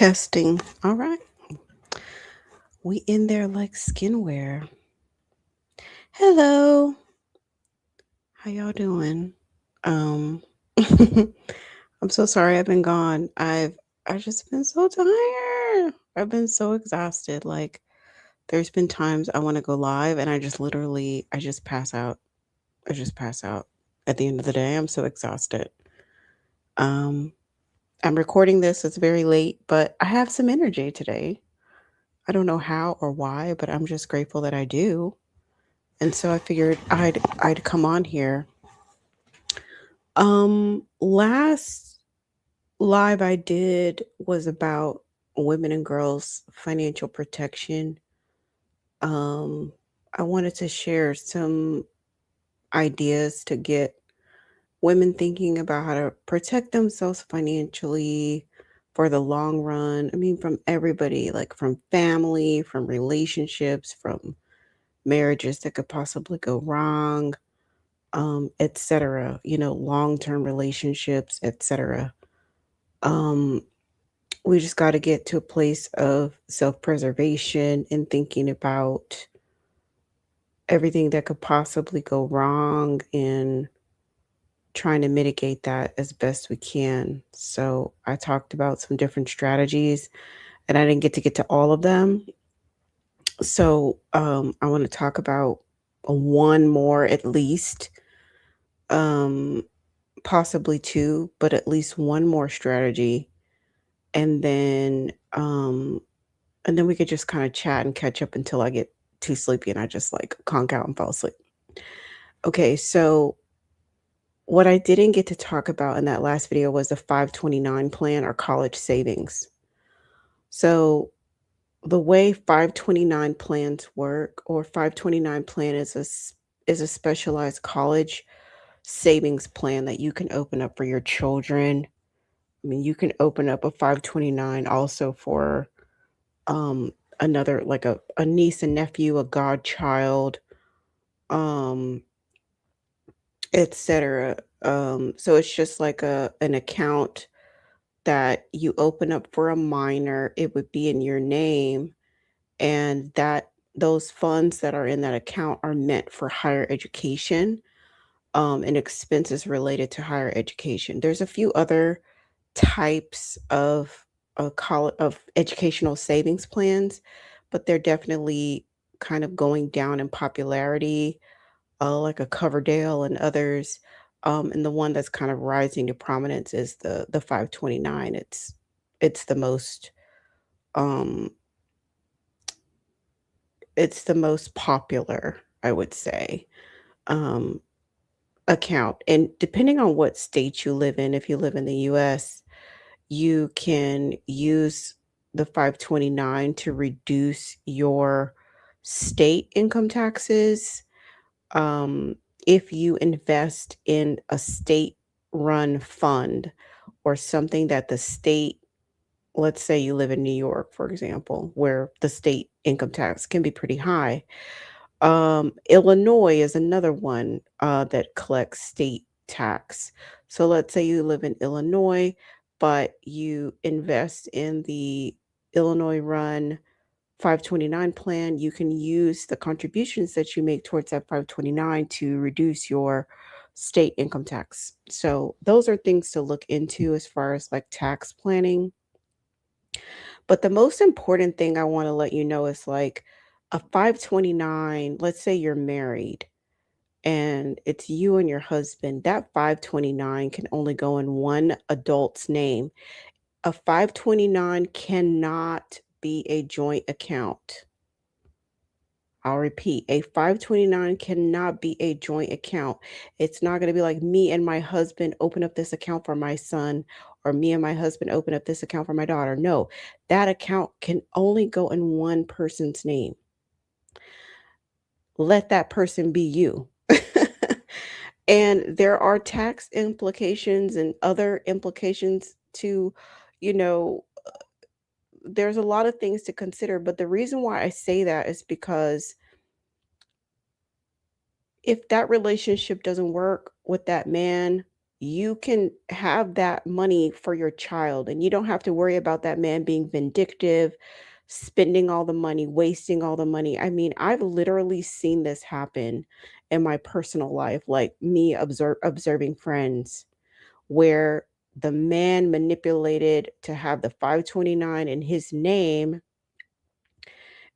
Testing. All right. We in there like skinwear. Hello. How y'all doing? Um I'm so sorry I've been gone. I just been so tired. I've been so exhausted. Like there's been times I want to go live and I just pass out. I just pass out. At the end of the day, I'm so exhausted. Um I'm recording this. It's very late, but I have some energy today. I don't know how or why, but I'm just grateful that I do. And so I figured I'd come on here. Last live I did was about women and girls financial protection. Um I wanted to share some ideas to get women thinking about how to protect themselves financially for the long run. I mean, from everybody, like from family, from relationships, from marriages that could possibly go wrong, etc. Long-term relationships, etc. Um, we just got to get to a place of self-preservation and thinking about everything that could possibly go wrong and trying to mitigate that as best we can. So I talked about some different strategies and I didn't get to all of them. So I want to talk about one more at least. Um, Possibly two, but at least one more strategy, and then we could just kind of chat and catch up until I get too sleepy and I just like conk out and fall asleep. Okay, so what I didn't get to talk about in that last video was the 529 plan or college savings. So the way 529 plans work, or 529 plan is a specialized college savings plan that you can open up for your children. I mean, you can open up a 529 also for um another, like a niece and nephew, a godchild, um, etc. So it's just like an account that you open up for a minor. It would be in your name, and that those funds that are in that account are meant for higher education, and expenses related to higher education. There's a few other types of of educational savings plans, but they're definitely kind of going down in popularity, like a Coverdale and others. And the one that's kind of rising to prominence is the 529. It's the most um it's the most popular, I would say, um account. And depending on what state you live in, if you live in the US, you can use the 529 to reduce your state income taxes. Um, if you invest in a state run fund or something that the state, let's say you live in New York, for example, where the state income tax can be pretty high. Illinois is another one that collects state tax. So let's say you live in Illinois, but you invest in the Illinois run 529 plan. You can use the contributions that you make towards that 529 to reduce your state income tax. So those are things to look into as far as like tax planning. But the most important thing I want to let you know is like a 529, let's say you're married and it's you and your husband, that 529 can only go in one adult's name. A 529 cannot be a joint account. I'll repeat, a 529 cannot be a joint account. It's not going to be like me and my husband open up this account for my son, or me and my husband open up this account for my daughter. No, that account can only go in one person's name. Let that person be you. And there are tax implications and other implications to, you know, there's a lot of things to consider. But the reason why I say that is because if that relationship doesn't work with that man, you can have that money for your child and you don't have to worry about that man being vindictive, spending all the money, wasting all the money. I mean, I've literally seen this happen in my personal life, like me observing friends where the man manipulated to have the 529 in his name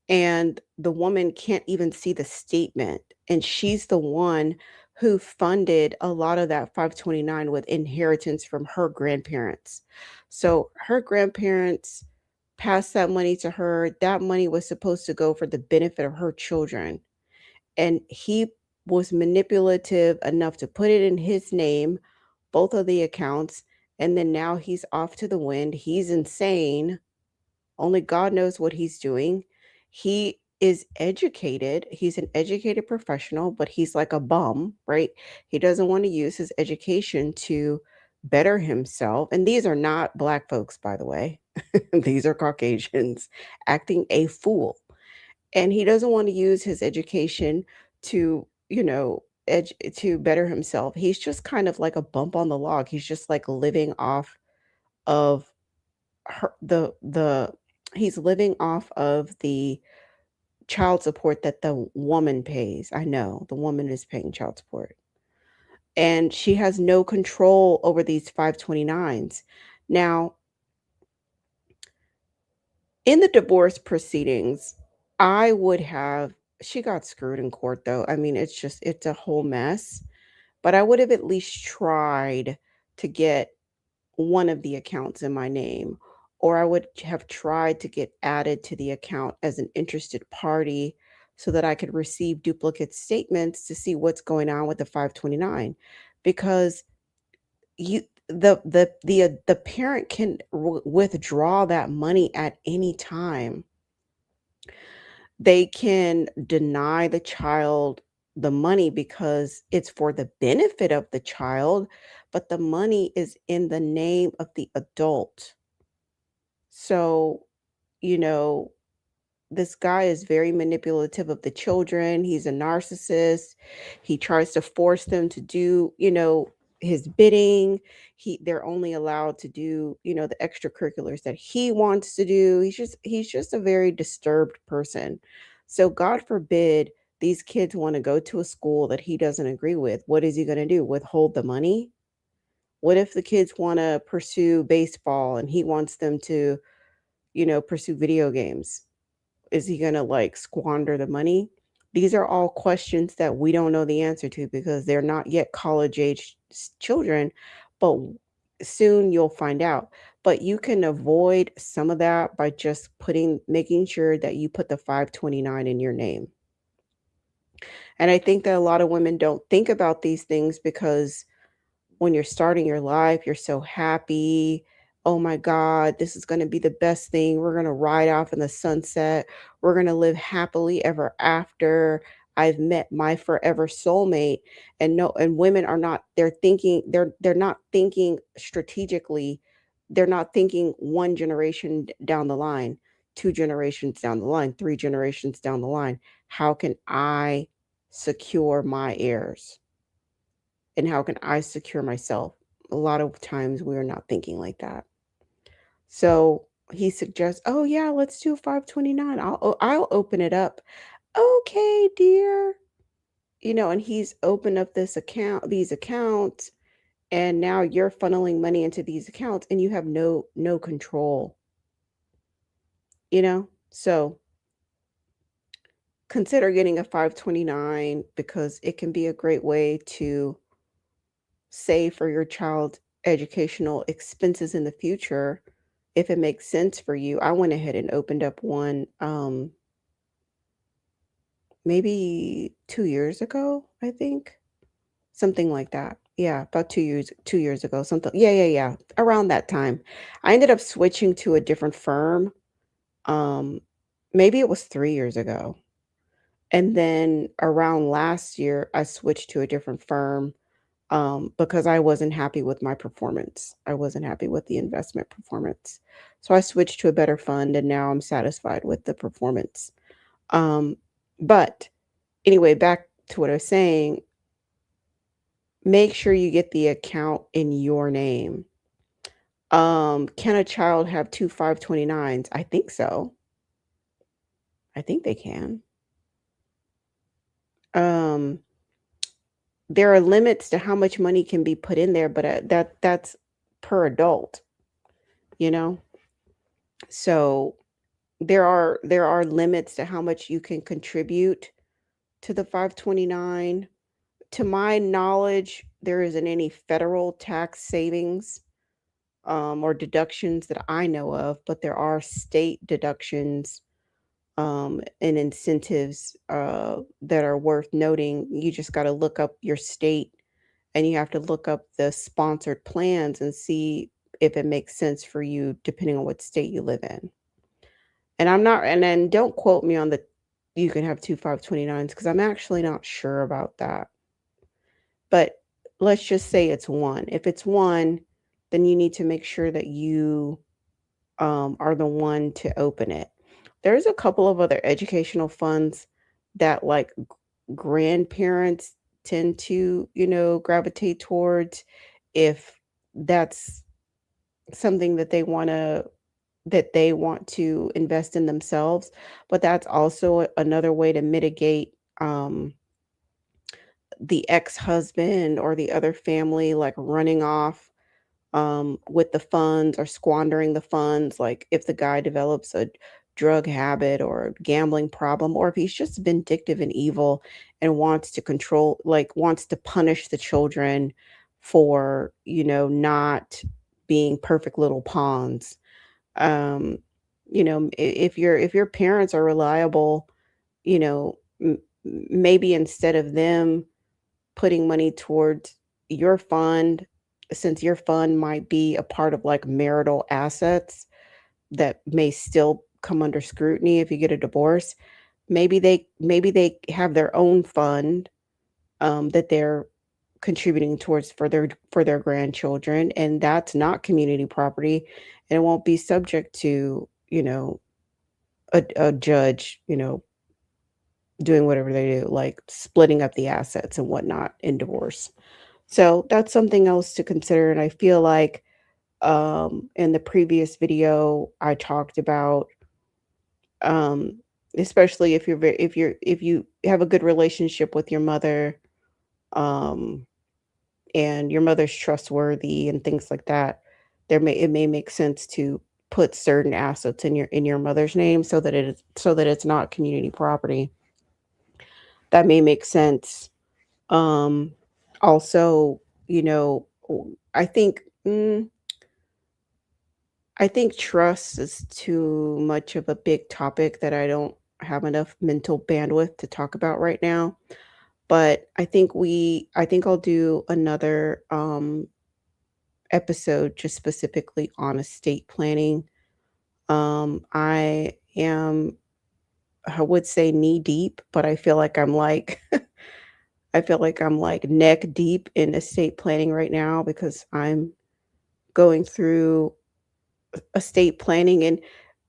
and the woman can't even see the statement, and she's the one who funded a lot of that 529 with inheritance from her grandparents. So her grandparents passed that money to her. That money was supposed to go for the benefit of her children, and he was manipulative enough to put it in his name, both of the accounts, and then now he's off to the wind. He's insane. Only God knows what he's doing. He is educated. He's an educated professional, but he's like a bum, right? He doesn't want to use his education to better himself. And these are not black folks, by the way. These are Caucasians acting a fool. And he doesn't want to use his education to, to better himself. He's just kind of like a bump on the log. He's just like living off of her the he's living off of the child support that the woman pays. I know, the woman is paying child support, and she has no control over these 529s. Now, in the divorce proceedings, I would have she got screwed in court, though. I mean, it's a whole mess, but I would have at least tried to get one of the accounts in my name, or I would have tried to get added to the account as an interested party so that I could receive duplicate statements to see what's going on with the 529. Because you the parent can withdraw that money at any time. They can deny the child the money because it's for the benefit of the child, but the money is in the name of the adult. So, you know, this guy is very manipulative of the children. He's a narcissist. He tries to force them to do, his bidding. They're only allowed to do, the extracurriculars that he wants to do. He's just a very disturbed person. So God forbid these kids want to go to a school that he doesn't agree with. What is he going to do? Withhold the money? What if the kids want to pursue baseball and he wants them to, pursue video games? Is he gonna, like, squander the money? These are all questions that we don't know the answer to because they're not yet college age children, but soon you'll find out. But you can avoid some of that by just making sure that you put the 529 in your name. And I think that a lot of women don't think about these things because when you're starting your life, you're so happy. Oh my God, this is going to be the best thing. We're going to ride off in the sunset. We're going to live happily ever after. I've met my forever soulmate. And no, and women are not, they're not thinking strategically. They're not thinking one generation down the line, two generations down the line, three generations down the line. How can I secure my heirs? And how can I secure myself? A lot of times we are not thinking like that. So he suggests, "Oh yeah, let's do 529. I'll open it up." Okay, dear. And he's opened up these accounts, and now you're funneling money into these accounts and you have no control, So consider getting a 529 because it can be a great way to save for your child's educational expenses in the future if it makes sense for you. I went ahead and opened up one maybe 2 years ago, I think. Something like that. Yeah, about 2 years ago, something. Yeah, yeah, yeah. Around that time. I ended up switching to a different firm. Um Maybe it was 3 years ago. And then around last year I switched to a different firm because I wasn't happy with my performance. I wasn't happy with the investment performance. So I switched to a better fund and now I'm satisfied with the performance. But anyway, back to what I was saying, make sure you get the account in your name. Can a child have 2 529s? I think so. I think they can. Um, there are limits to how much money can be put in there, but, that's per adult, you know? So, there are limits to how much you can contribute to the 529. To my knowledge, there isn't any federal tax savings, or deductions that I know of, but there are state deductions, and incentives, that are worth noting. You just gotta look up your state, and you have to look up the sponsored plans and see if it makes sense for you depending on what state you live in. And I'm not and then don't quote me on the you can have 2 529s because I'm actually not sure about that. But let's just say it's 1. If it's 1, then you need to make sure that you, are the one to open it. There's a couple of other educational funds that, like, grandparents tend to, gravitate towards if that's something that they want to invest in themselves, but that's also another way to mitigate, the ex-husband or the other family, like, running off, with the funds or squandering the funds, like, if the guy develops a drug habit or a gambling problem, or if he's just vindictive and evil and wants to control wants to punish the children for, not being perfect little pawns. Um, if your parents are reliable, maybe instead of them putting money towards your fund, since your fund might be a part of like marital assets that may still come under scrutiny if you get a divorce, maybe they have their own fund, that they're contributing towards for their grandchildren, and that's not community property, and it won't be subject to, a judge, doing whatever they do, like splitting up the assets and whatnot in divorce. So that's something else to consider. And I feel like, in the previous video, I talked about, um, especially if you have a good relationship with your mother, um, and your mother's trustworthy and things like that, it may make sense to put certain assets in your mother's name so that it's not community property. That may make sense. Um, Also, I think I think trust is too much of a big topic that I don't have enough mental bandwidth to talk about right now. But I think I'll do another episode just specifically on estate planning. I would say knee deep, but I feel like I'm like I feel like I'm like neck deep in estate planning right now because I'm going through estate planning. And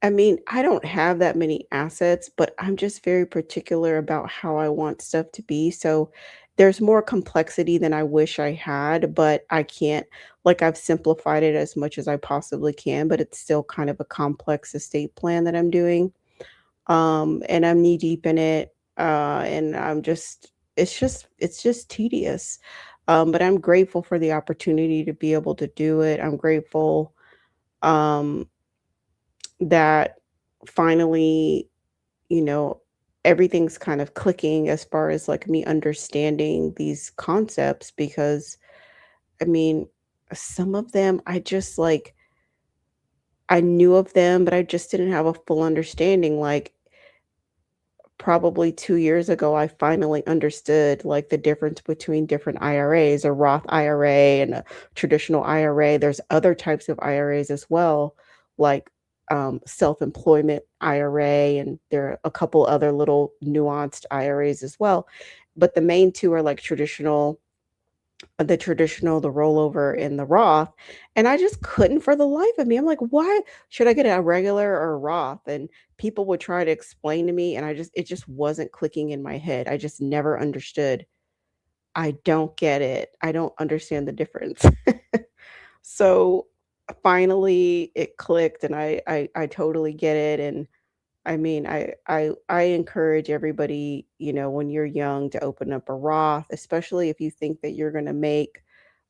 I mean, I don't have that many assets, but I'm just very particular about how I want stuff to be. So there's more complexity than I wish I had, but I can't, like, I've simplified it as much as I possibly can, but it's still kind of a complex estate plan that I'm doing. And I'm knee deep in it. And it's just tedious. But I'm grateful for the opportunity to be able to do it. I'm grateful, um, that finally, you know, everything's kind of clicking as far as like me understanding these concepts because I mean, some of them I knew of them, but I just didn't have a full understanding. Like probably 2 years ago, I finally understood, like, the difference between different IRAs, a Roth IRA and a traditional IRA. There's other types of IRAs as well, like, self-employment IRA, and there are a couple other little nuanced IRAs as well. But the main 2 are, like, the rollover, and the Roth, and I just couldn't for the life of me. I'm like, "Why should I get a regular or a Roth?" And people would try to explain to me, and it just wasn't clicking in my head. I just never understood. I don't get it. I don't understand the difference. So, finally, it clicked, and I totally get it, and I mean, I encourage everybody, when you're young to open up a Roth, especially if you think that you're gonna make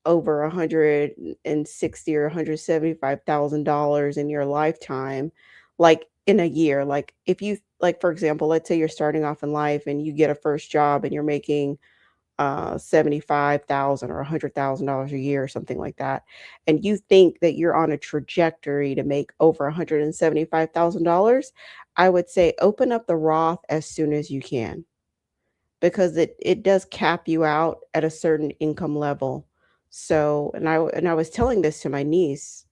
over 160 or $175,000 in your lifetime, like, in a year. Like, if you like, for example, let's say you're starting off in life and you get a first job and you're making 75,000 or $100,000 a year or something like that, and you think that you're on a trajectory to make over $175,000, I would say open up the Roth as soon as you can, because it does cap you out at a certain income level. So, and I was telling this to my niece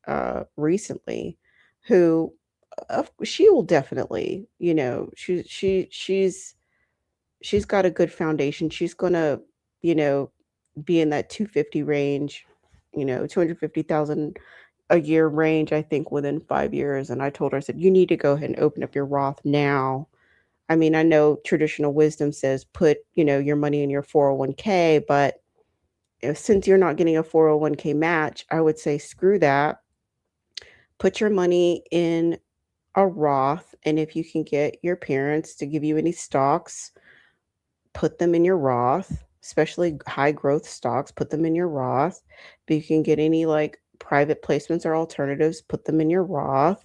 recently, who she will definitely, she's got a good foundation. She's gonna, you know, be in that 250 range, 250,000 a year range, I think, within 5 years. And I told her, I said, you need to go ahead and open up your Roth now. I mean, I know traditional wisdom says put, your money in your 401k, but since you're not getting a 401k match, I would say screw that. Put your money in a Roth. And if you can get your parents to give you any stocks, put them in your Roth, especially high growth stocks, put them in your Roth. But you can get any like private placements or alternatives, put them in your Roth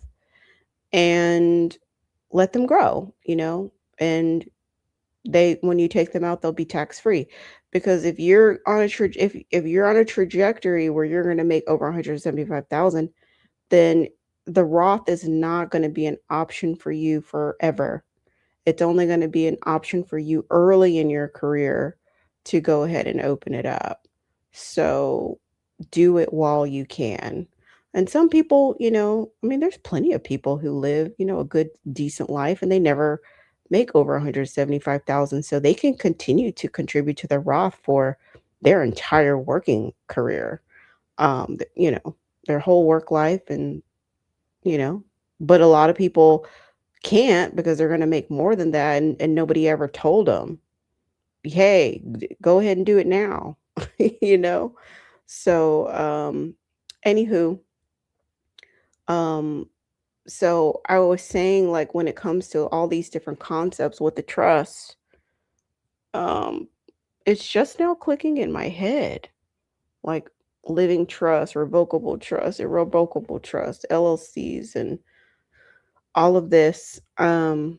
and let them grow, and they when you take them out, they'll be tax free. Because if you're on a trajectory where you're going to make over 175,000, then the Roth is not going to be an option for you forever. It's only gonna be an option for you early in your career to go ahead and open it up. So, do it while you can. And some people, I mean, there's plenty of people who live, a good, decent life, and they never make over 175,000, so they can continue to contribute to the Roth for their entire working career, their whole work life, and, you know but a lot of people can't, because they're gonna make more than that, and nobody ever told them, "Hey, go ahead and do it now." You know? So, anywho, um, so I was saying, like, when it comes to all these different concepts with the trust, um, it's just now clicking in my head, like living trust, revocable trust, irrevocable trust, LLCs, and all of this, and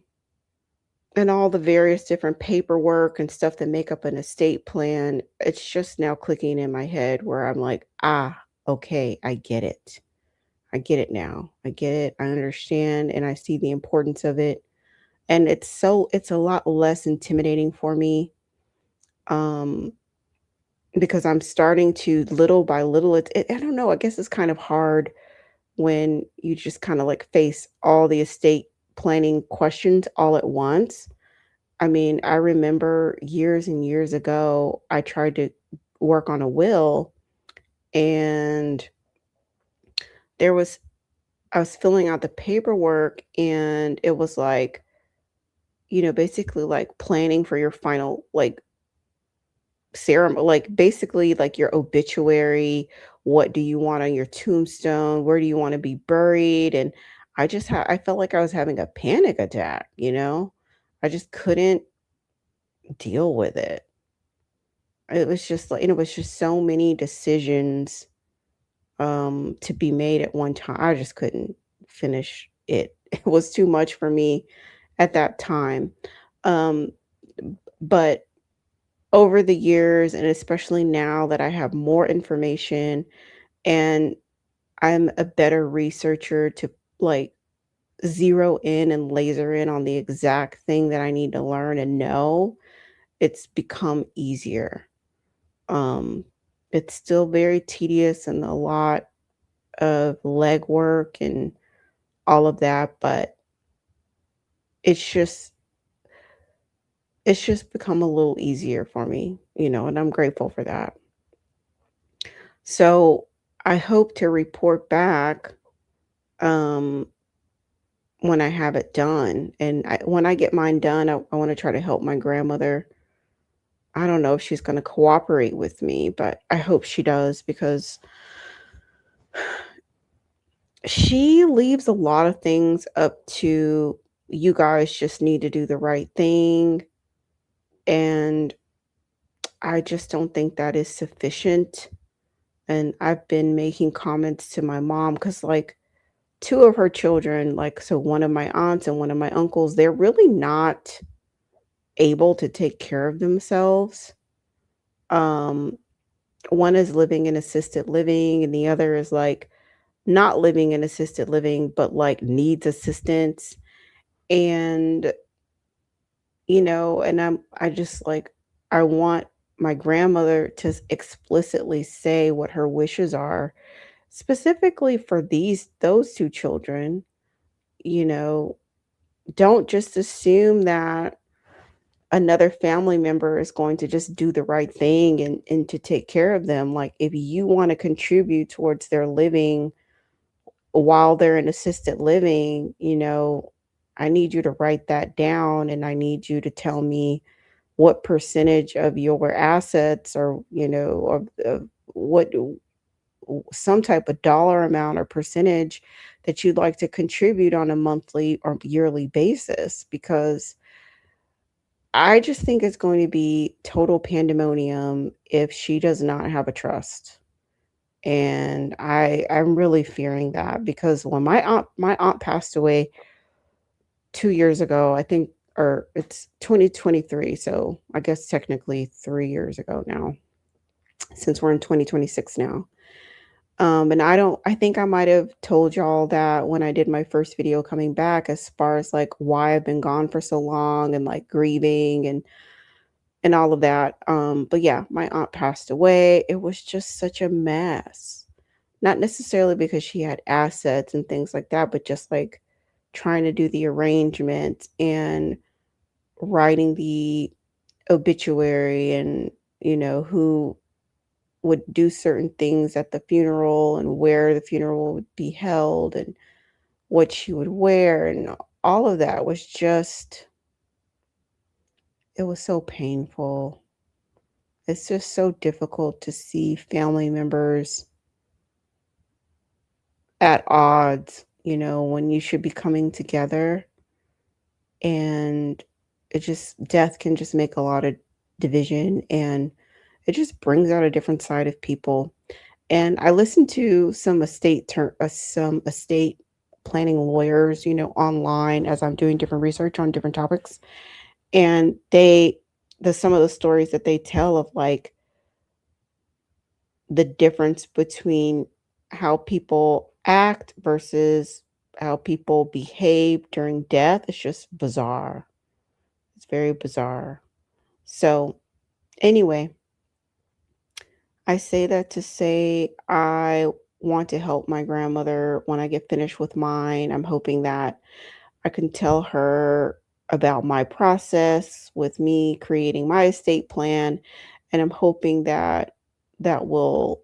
all the various different paperwork and stuff that make up an estate plan. It's just now clicking in my head where I'm like, ah, okay, I get it. I get it now. I get it. I understand, and I see the importance of it. And it's a lot less intimidating for me, um, because I'm starting to, little by little, I don't know, I guess it's kind of hard when you just kind of like face all the estate planning questions all at once. I mean, I remember years and years ago, I tried to work on a will, and there was I was filling out the paperwork, and it was like, basically like planning for your final, like, ceremony, like, basically like your obituary. What do you want on your tombstone? Where do you want to be buried? And I felt like I was having a panic attack. I just couldn't deal with it. It was just like, it was just so many decisions, to be made at one time. I just couldn't finish it. It was too much for me at that time. Um, but over the years, and especially now that I have more information and I'm a better researcher to, like, zero in and laser in on the exact thing that I need to learn and know, it's become easier. Um, it's still very tedious and a lot of legwork and all of that, but it's just it's just become a little easier for me, and I'm grateful for that. So I hope to report back, um, when I have it done. And when I get mine done, I want to try to help my grandmother, I don't know if she's gonna cooperate with me, but I hope she does because she leaves a lot of things up to you guys just need to do the right thing, and I just don't think that is sufficient. And I've been making comments to my mom because, like, two of her children, like, so one of my aunts and one of my uncles, they're really not able to take care of themselves. Um, One is living in assisted living, and the other is like not living in assisted living, but like needs assistance. And, I just like, I want my grandmother to explicitly say what her wishes are, specifically for those two children. You know, don't just assume that another family member is going to just do the right thing and to take care of them. Like, if you want to contribute towards their living while they're in assisted living, I need you to write that down, and I need you to tell me what percentage of your assets, or of what some type of dollar amount or percentage that you'd like to contribute on a monthly or yearly basis, because I just think it's going to be total pandemonium if she does not have a trust. And I'm really fearing that because when my aunt passed away 2 years ago, I think, or it's 2023, so I guess technically 3 years ago now, since we're in 2026 now. And I think I might have told y'all that when I did my first video coming back, as far as like why I've been gone for so long and like grieving and all of that. But yeah, my aunt passed away. It was just such a mess. Not necessarily because she had assets and things like that, but just like trying to do the arrangement and writing the obituary, and who would do certain things at the funeral and where the funeral would be held and what she would wear, and all of that was just, it was so painful. It's just so difficult to see family members at odds, when you should be coming together. And death can just make a lot of division, and it just brings out a different side of people. And I listened to some estate planning lawyers, online as I'm doing different research on different topics. And some of the stories that they tell of like the difference between how people act versus how people behave during death is just bizarre. It's very bizarre. So, anyway, I say that to say I want to help my grandmother when I get finished with mine. I'm hoping that I can tell her about my process with me creating my estate plan. And I'm hoping that that will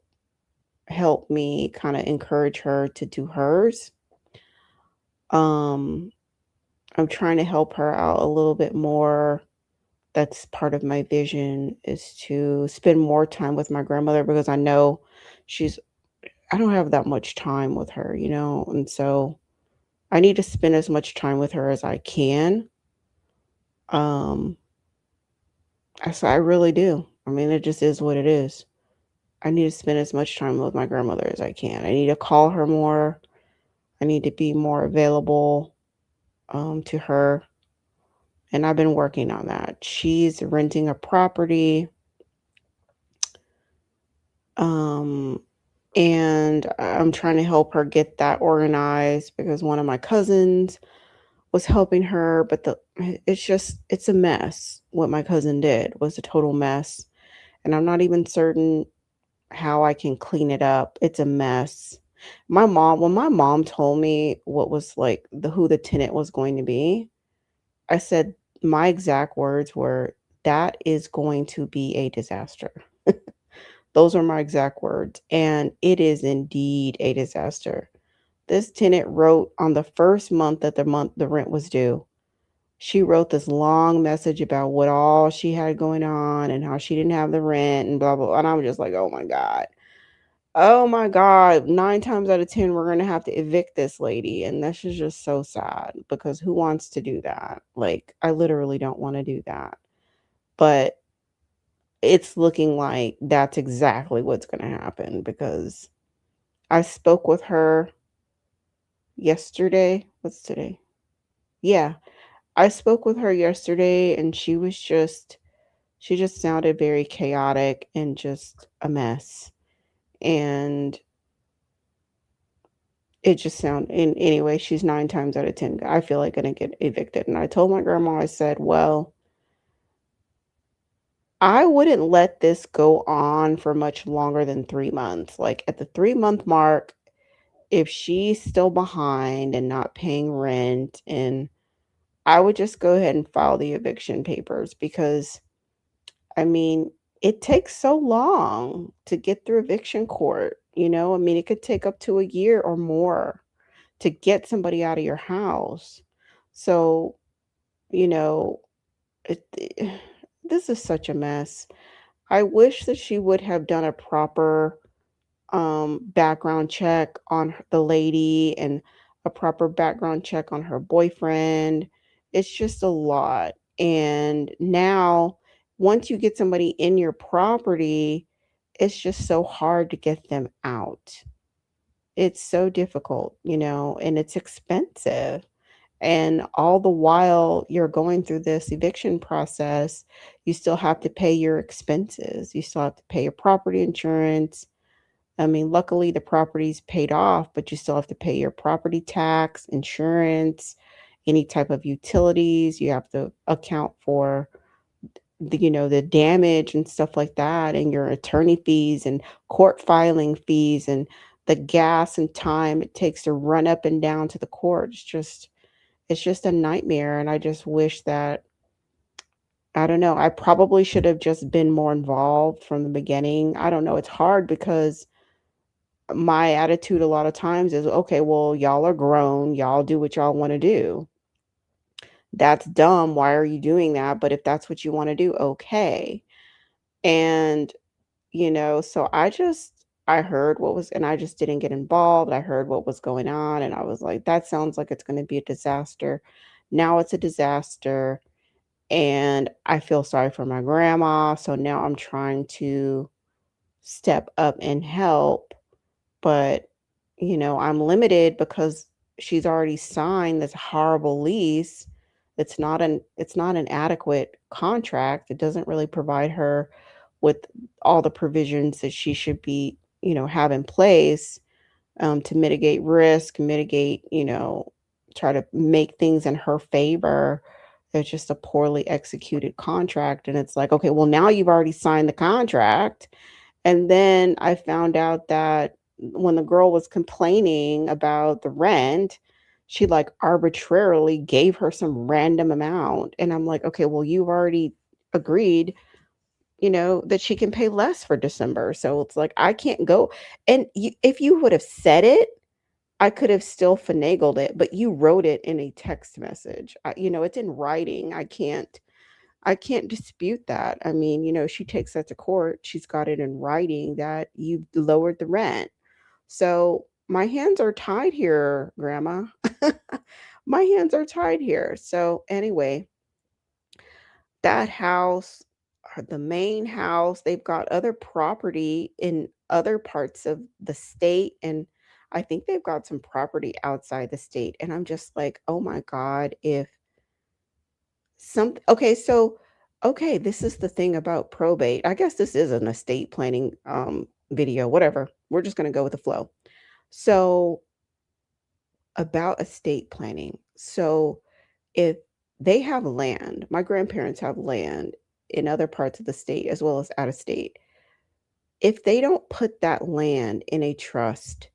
help me kind of encourage her to do hers. Um, I'm trying to help her out a little bit more. That's part of my vision, is to spend more time with my grandmother because I know she's I don't have that much time with her, and so I need to spend as much time with her as I can. Um, I really do. I mean, it just is what it is. I need to spend as much time with my grandmother as I can. I need to call her more. I need to be more available to her, and I've been working on that. She's renting a property, um, and I'm trying to help her get that organized because one of my cousins was helping her, but it's a mess. What my cousin did was a total mess, and I'm not even certain how I can clean it up. It's a mess. When my mom told me what was like who the tenant was going to be, I said my exact words were, "That is going to be a disaster." Those are my exact words, and it is indeed a disaster. This tenant wrote on the first month that the rent was due. She wrote this long message about what all she had going on and how she didn't have the rent and blah, blah, blah, and I'm just like, "Oh my god. Oh my god, 9 times out of 10, we're gonna have to evict this lady," and this is just so sad because who wants to do that? Like, I literally don't wanna do that, but it's looking like that's exactly what's gonna happen because I spoke with her yesterday. What's today? Yeah, I spoke with her yesterday, and she just sounded very chaotic and just a mess, and it just sound in anyway, she's 9 times out of 10, I feel like, gonna get evicted, and I told my grandma, I said, "Well, I wouldn't let this go on for much longer than 3 months, like, at the 3-month mark, if she's still behind and not paying rent, and I would just go ahead and file the eviction papers because, I mean, it takes so long to get through eviction court, you know? I mean, it could take up to a year or more to get somebody out of your house. So, you know, it this is such a mess. I wish that she would have done a proper, background check on the lady and a proper background check on her boyfriend. It's just a lot. And now, once you get somebody in your property, it's just so hard to get them out. It's so difficult, and it's expensive. And all the while you're going through this eviction process, you still have to pay your expenses. You still have to pay your property insurance. I mean, luckily the property's paid off, but you still have to pay your property tax, insurance, any type of utilities. You have to account for the damage and stuff like that, and your attorney fees and court filing fees and the gas and time it takes to run up and down to the court. It's just a nightmare, and I just wish that I don't know, I probably should have just been more involved from the beginning. I don't know, it's hard because my attitude a lot of times is, "Okay, well, y'all are grown, y'all do what y'all wanna do. That's dumb, why are you doing that? But if that's what you wanna do, okay." And, so I heard what was and I just didn't get involved. I heard what was going on, and I was like, "That sounds like it's gonna be a disaster." Now it's a disaster, and I feel sorry for my grandma, so now I'm trying to step up and help, but, I'm limited because she's already signed this horrible lease. It's not an adequate contract. It doesn't really provide her with all the provisions that she should be, have in place, to mitigate risk, try to make things in her favor. It's just a poorly executed contract, and it's like, "Okay, well, now you've already signed the contract." And then I found out that when the girl was complaining about the rent, she, like, arbitrarily gave her some random amount, and I'm like, "Okay, well, you've already agreed, that she can pay less for December." So it's like, I can't go and if you would have said it, I could have still finagled it, but you wrote it in a text message. It's in writing. I can't dispute that. I mean, she takes that to court. She's got it in writing that you lowered the rent. So my hands are tied here, Grandma. My hands are tied here. So anyway, that house, the main house, they've got other property in other parts of the state, and I think they've got some property outside the state. And I'm just like, oh my God, if okay, so okay, this is the thing about probate. I guess this is an estate planning video, whatever. We're just gonna go with the flow. So about estate planning. So if they have land, my grandparents have land in other parts of the state as well as out of state. If they don't put that land in a trust,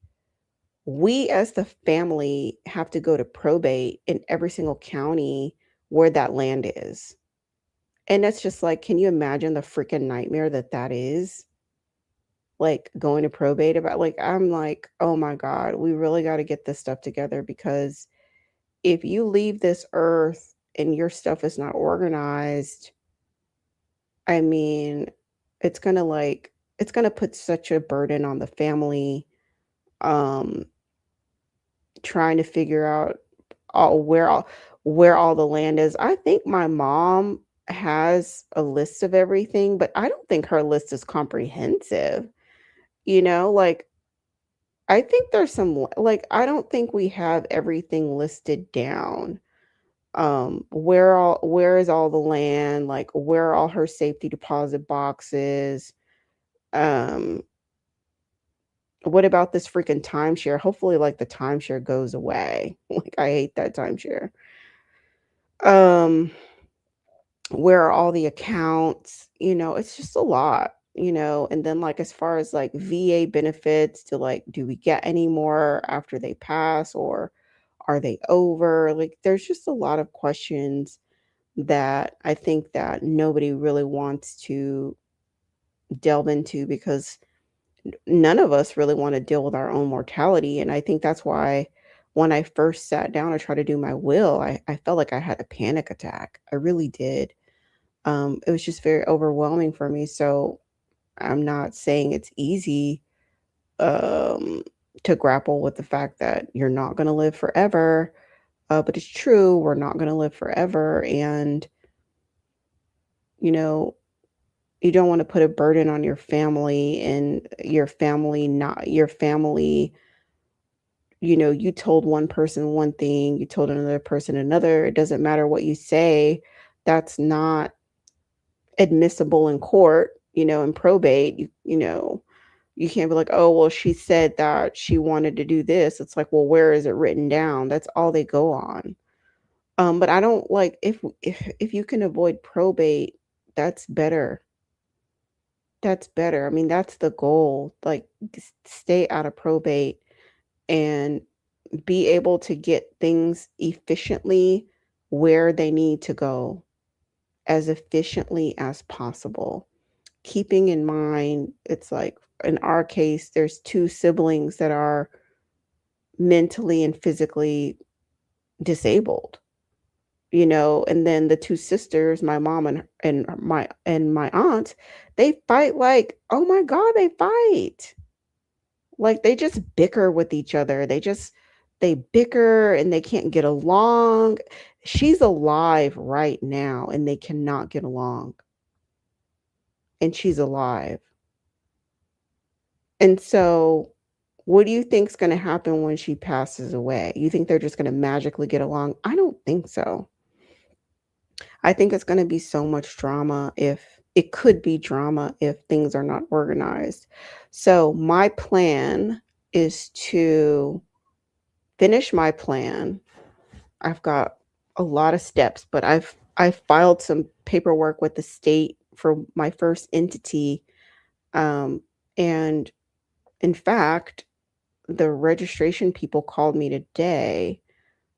we as the family have to go to probate in every single county where that land is. And that's just like, can you imagine the freaking nightmare that that is? Like, going to probate about I'm like, "Oh my god, we really gotta get this stuff together because if you leave this earth and your stuff is not organized, I mean, it's gonna like it's gonna put such a burden on the family, um, trying to figure out all where all the land is. I think my mom has a list of everything, but I don't think her list is comprehensive, like, I think there's like, I don't think we have everything listed down. Where is all the land, like, where are all her safety deposit boxes? Um, what about this freaking timeshare? Hopefully, like, the timeshare goes away. Like, I hate that timeshare. Um, where are all the accounts? It's just a lot, and then, like, as far as, like, VA benefits to, like, do we get any more after they pass, or are they over? Like, there's just a lot of questions that I think that nobody really wants to delve into because none of us really want to deal with our own mortality. And I think that's why when I first sat down to try to do my will, I felt like I had a panic attack. I really did. It was just very overwhelming for me. So I'm not saying it's easy um, to grapple with the fact that you're not going to live forever. But it's true, we're not going to live forever. And, you know, you don't want to put a burden on your family and your family. You told one person one thing, you told another person another. It doesn't matter what you say. That's not admissible in court, in probate. You can't be like, "Oh, well, she said that she wanted to do this." It's like, "Well, where is it written down?" That's all they go on. But I don't like if you can avoid probate, that's better. That's better. I mean, that's the goal. Like, stay out of probate and be able to get things efficiently where they need to go as efficiently as possible. Keeping in mind, it's like in our case, there's two siblings that are mentally and physically disabled, and then the two sisters, my mom and my aunt, they fight like, oh my God, they fight. Like, they just bicker with each other. They bicker and they can't get along. She's alive right now and they cannot get along, and she's alive. And so, what do you think's gonna happen when she passes away? You think they're just gonna magically get along? I don't think so. I think it's gonna be so much drama if it could be drama if things are not organized. So, my plan is to finish my plan. I've got a lot of steps, but I've filed some paperwork with the state for my first entity, and in fact, the registration people called me today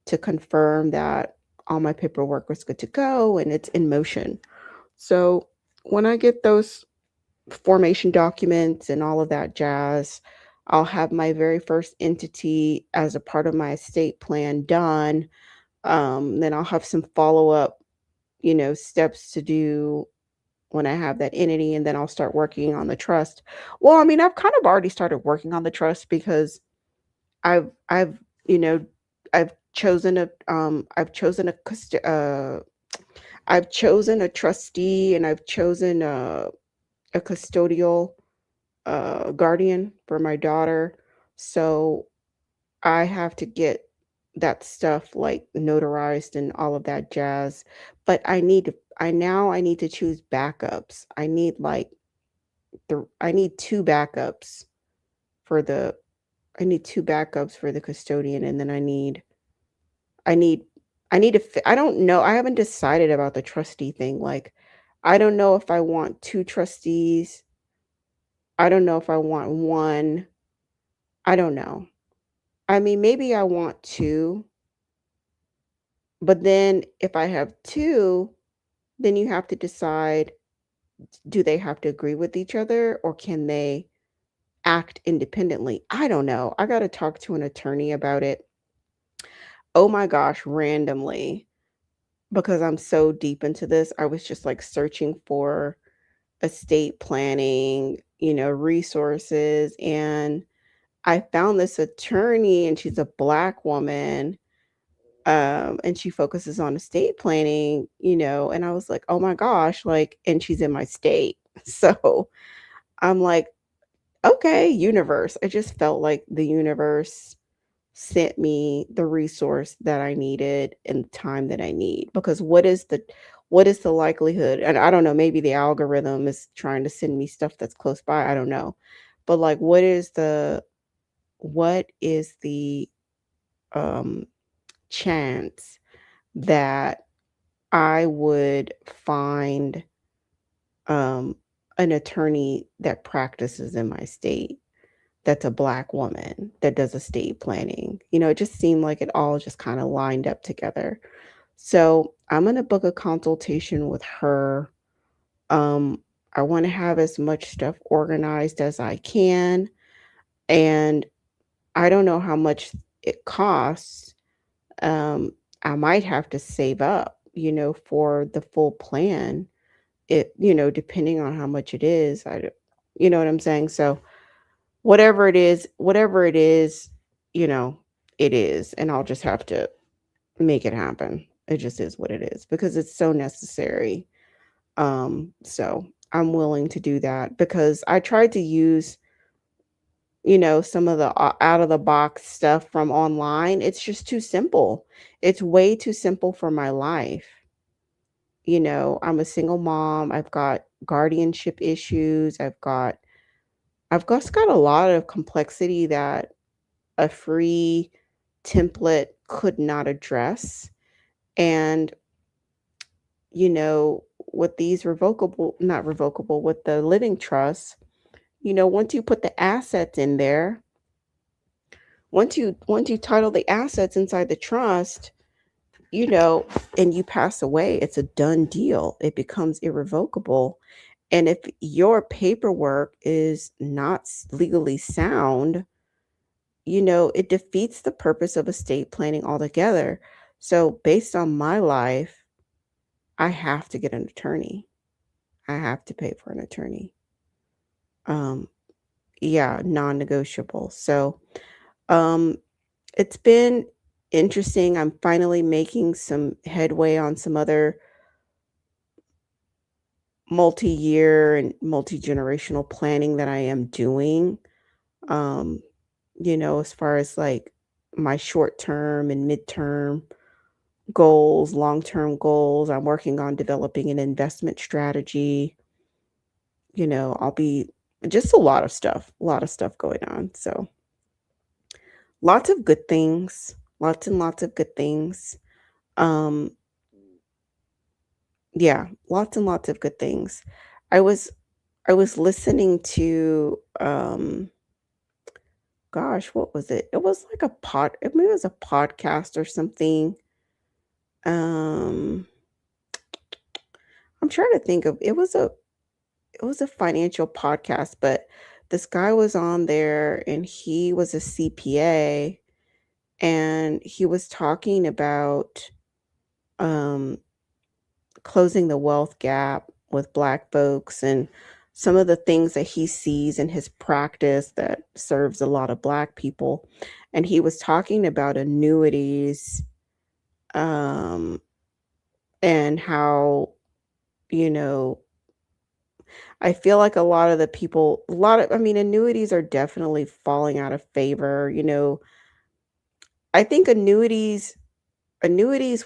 to confirm that all my paperwork was good to go and it's in motion. So, when I get those formation documents and all of that jazz, I'll have my very first entity as a part of my estate plan done. Then I'll have some follow-up, steps to do when I have that entity, and then I'll start working on the trust. Well, I mean, I've kind of already started working on the trust because I've, you know, I've chosen I've chosen a trustee and I've chosen a custodial guardian for my daughter. So I have to get that stuff, like, notarized and all of that jazz, but I need to choose backups. I need 2 backups for the custodian, and then I need I need to fi I don't know, I haven't decided about the trustee thing, like, I don't know if I want 2 trustees, I don't know if I want 1, I don't know. I mean, maybe I want 2. But then if I have 2, then you have to decide, do they have to agree with each other or can they act independently? I don't know. I gotta talk to an attorney about it. Oh my gosh, randomly. because I'm so deep into this, I was just like searching for estate planning, resources. And I found this attorney, and she's a Black woman, and she focuses on estate planning, and I was like, oh my gosh, like, and she's in my state. So I'm like, okay, universe. I just felt like the universe sent me the resource that I needed in the time that I need. Because what is the likelihood? And I don't know, maybe the algorithm is trying to send me stuff that's close by. I don't know. But like what is the um chance that I would find um an attorney that practices in my state, that's a Black woman that does estate planning. It just seemed like it all just kind of lined up together. So I'm going to book a consultation with her. Um, I want to have as much stuff organized as I can. And I don't know how much it costs. Um, I might have to save up, for the full plan. Depending on how much it is. You know what I'm saying? So whatever it is, you know, it is, and I'll just have to make it happen. It just is what it is because it's so necessary. So I'm willing to do that because I tried to use, some of the out of the box stuff from online. It's just too simple. It's way too simple for my life. I'm a single mom. I've got guardianship issues. I've got a lot of complexity that a free template could not address. And, with these revocable, not revocable, with the living trust, once you put the assets in there, once you title the assets inside the trust, you know, and you pass away, it's a done deal. It becomes irrevocable. And if your paperwork is not legally sound, it defeats the purpose of estate planning altogether. So, based on my life, I have to get an attorney. I have to pay for an attorney. Um, yeah, non-negotiable. So, um, it's been interesting. I'm finally making some headway on some other multi-year and multi-generational planning that I am doing. Um, as far as like my short term and midterm goals, long-term goals. I'm working on developing an investment strategy. I'll be just a lot of stuff going on. So, lots of good things, lots and lots of good things. Um, yeah, lots and lots of good things. I was I was listening to gosh, what was it? It was like maybe it was a podcast or something. Um, I'm trying to think of it was a financial podcast, but this guy was on there and he was a CPA, and he was talking about um, closing the wealth gap with Black folks and some of the things that he sees in his practice that serves a lot of Black people. And he was talking about annuities, um, and how, you know, I feel like I mean, annuities are definitely falling out of favor. I think annuities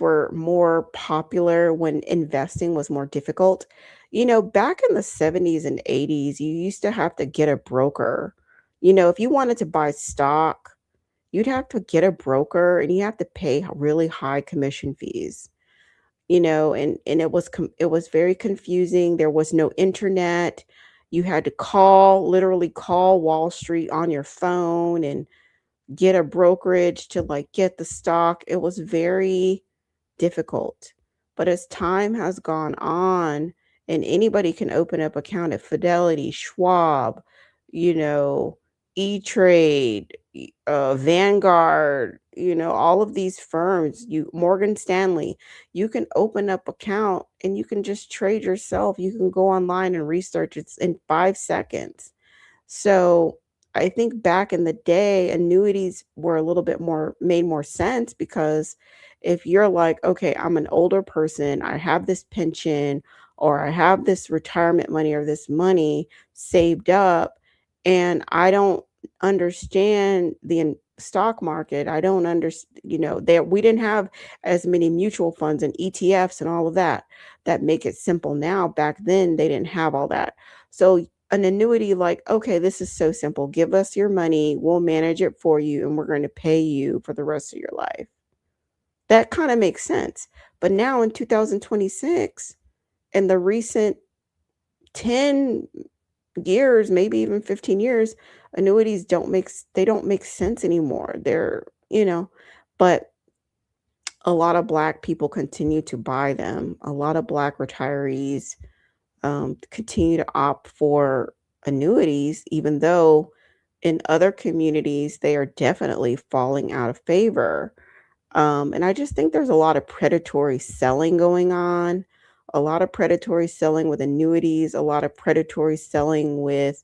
were more popular when investing was more difficult. Back in the 70s and 80s, you used to have to get a broker. If you wanted to buy stock, you'd have to get a broker and you have to pay really high commission fees. And it was very confusing. There was no internet. You had to literally call Wall Street on your phone and get a brokerage to like get the stock. It was very difficult. But as time has gone on, and anybody can open up account at Fidelity, Schwab, you know, E-Trade, Vanguard, all of these firms, Morgan Stanley, you can open up account and you can just trade yourself. You can go online and research it in 5 seconds. So I think back in the day, annuities were a little bit more made more sense because if you're like, okay, I'm an older person, I have this pension or I have this retirement money or this money saved up, and I don't understand the stock market. I don't understand, there we didn't have as many mutual funds and ETFs and all of that make it simple now. Back then, they didn't have all that. So an annuity like, okay, this is so simple. Give us your money, we'll manage it for you, and we're going to pay you for the rest of your life. That kind of makes sense. But now in 2026, in the recent 10 years, maybe even 15 years, annuities they don't make sense anymore. But a lot of black people continue to buy them. A lot of black retirees continue to opt for annuities, even though in other communities they are definitely falling out of favor. And I just think there's a lot of predatory selling going on, a lot of predatory selling with annuities, a lot of predatory selling with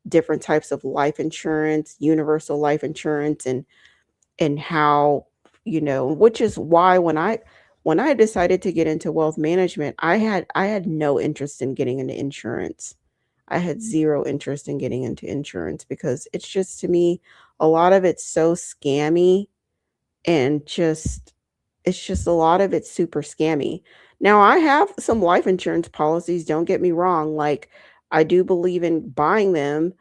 different types of life insurance, universal life insurance, and how, which is why when I decided to get into wealth management, I had no interest in getting into insurance. I had zero interest in getting into insurance because it's just, to me, a lot of it's so scammy, and just it's just a lot of it's super scammy. Now, I have some life insurance policies, don't get me wrong, like, I do believe in buying them,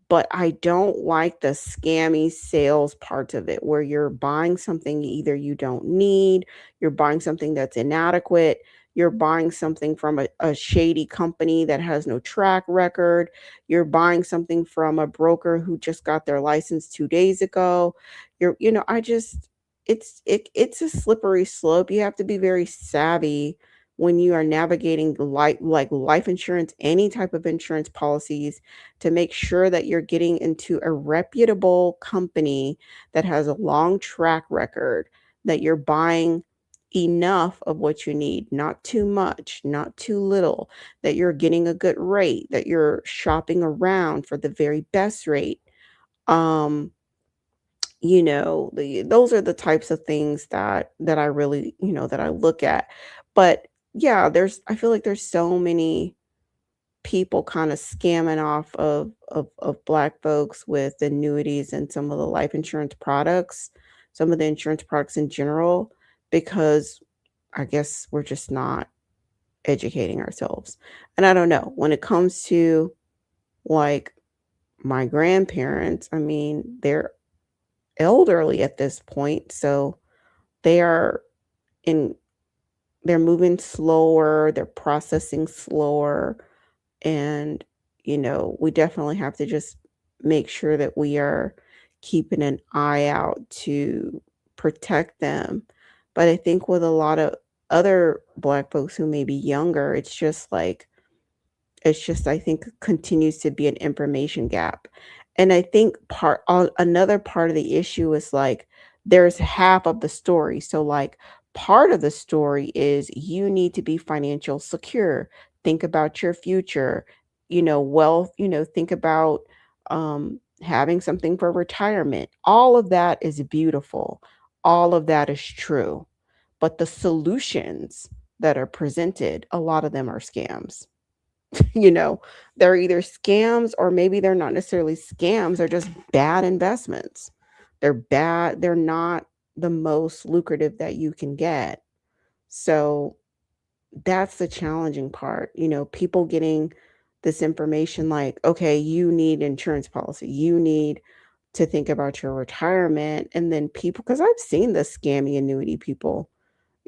but I don't like the scammy sales part of it, where you're buying something either you don't need, you're buying something that's inadequate, you're buying something from a shady company that has no track record, you're buying something from a broker who just got their license 2 days ago. I just it's a slippery slope. You have to be very savvy when you are navigating like life insurance, any type of insurance policies, to make sure that you're getting into a reputable company that has a long track record, that you're buying enough of what you need, not too much, not too little, that you're getting a good rate, that you're shopping around for the very best rate. Um, those are the types of things that I really, that I look at. But yeah, I feel like there's so many people kinda scamming off of Black folks with annuities and some of the life insurance products, some of the insurance products in general, because I guess we're just not educating ourselves. And I don't know, when it comes to, like, my grandparents, I mean, they're elderly at this point, so they are in they're moving slower, they're processing slower. And, we definitely have to just make sure that we are keeping an eye out to protect them. But I think with a lot of other Black folks who may be younger, I think, continues to be an information gap. And I think another part of the issue is, like, there's half of the story. So, like, part of the story is you need to be financial secure. Think about your future, wealth, think about having something for retirement. All of that is beautiful. All of that is true. But the solutions that are presented, a lot of them are scams. You know, they're either scams, or maybe they're not necessarily scams, they're just bad investments. They're not the most lucrative that you can get. So that's the challenging part, people getting this information like, okay, you need insurance policy, you need to think about your retirement. And then people, because I've seen the scammy annuity people,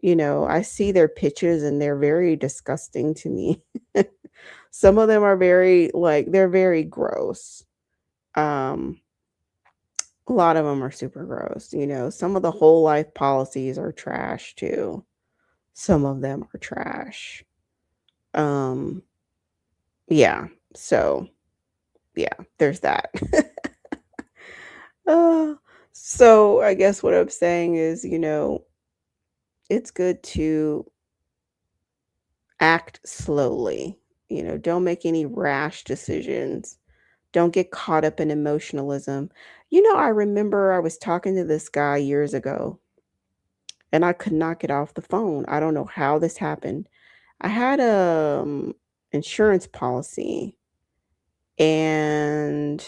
I see their pictures and they're very disgusting to me. Some of them are they're very gross. Um, a lot of them are super gross, some of the whole life policies are trash too. Some of them are trash. Um, yeah, so, yeah, there's that. Uh, So I guess what I'm saying is, it's good to act slowly. Don't make any rash decisions. Don't get caught up in emotionalism. I remember I was talking to this guy years ago and I could not get off the phone. I don't know how this happened. I had a insurance policy and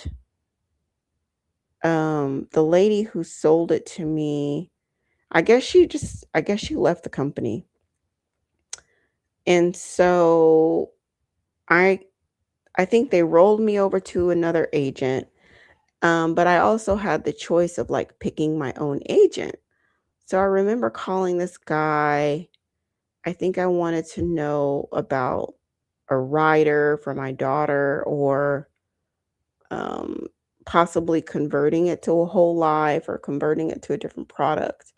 the lady who sold it to me, I guess she left the company. And so I I think they rolled me over to another agent. But I also had the choice of like picking my own agent. So I remember calling this guy. I think I wanted to know about a rider for my daughter or um, possibly converting it to a whole life or converting it to a different product.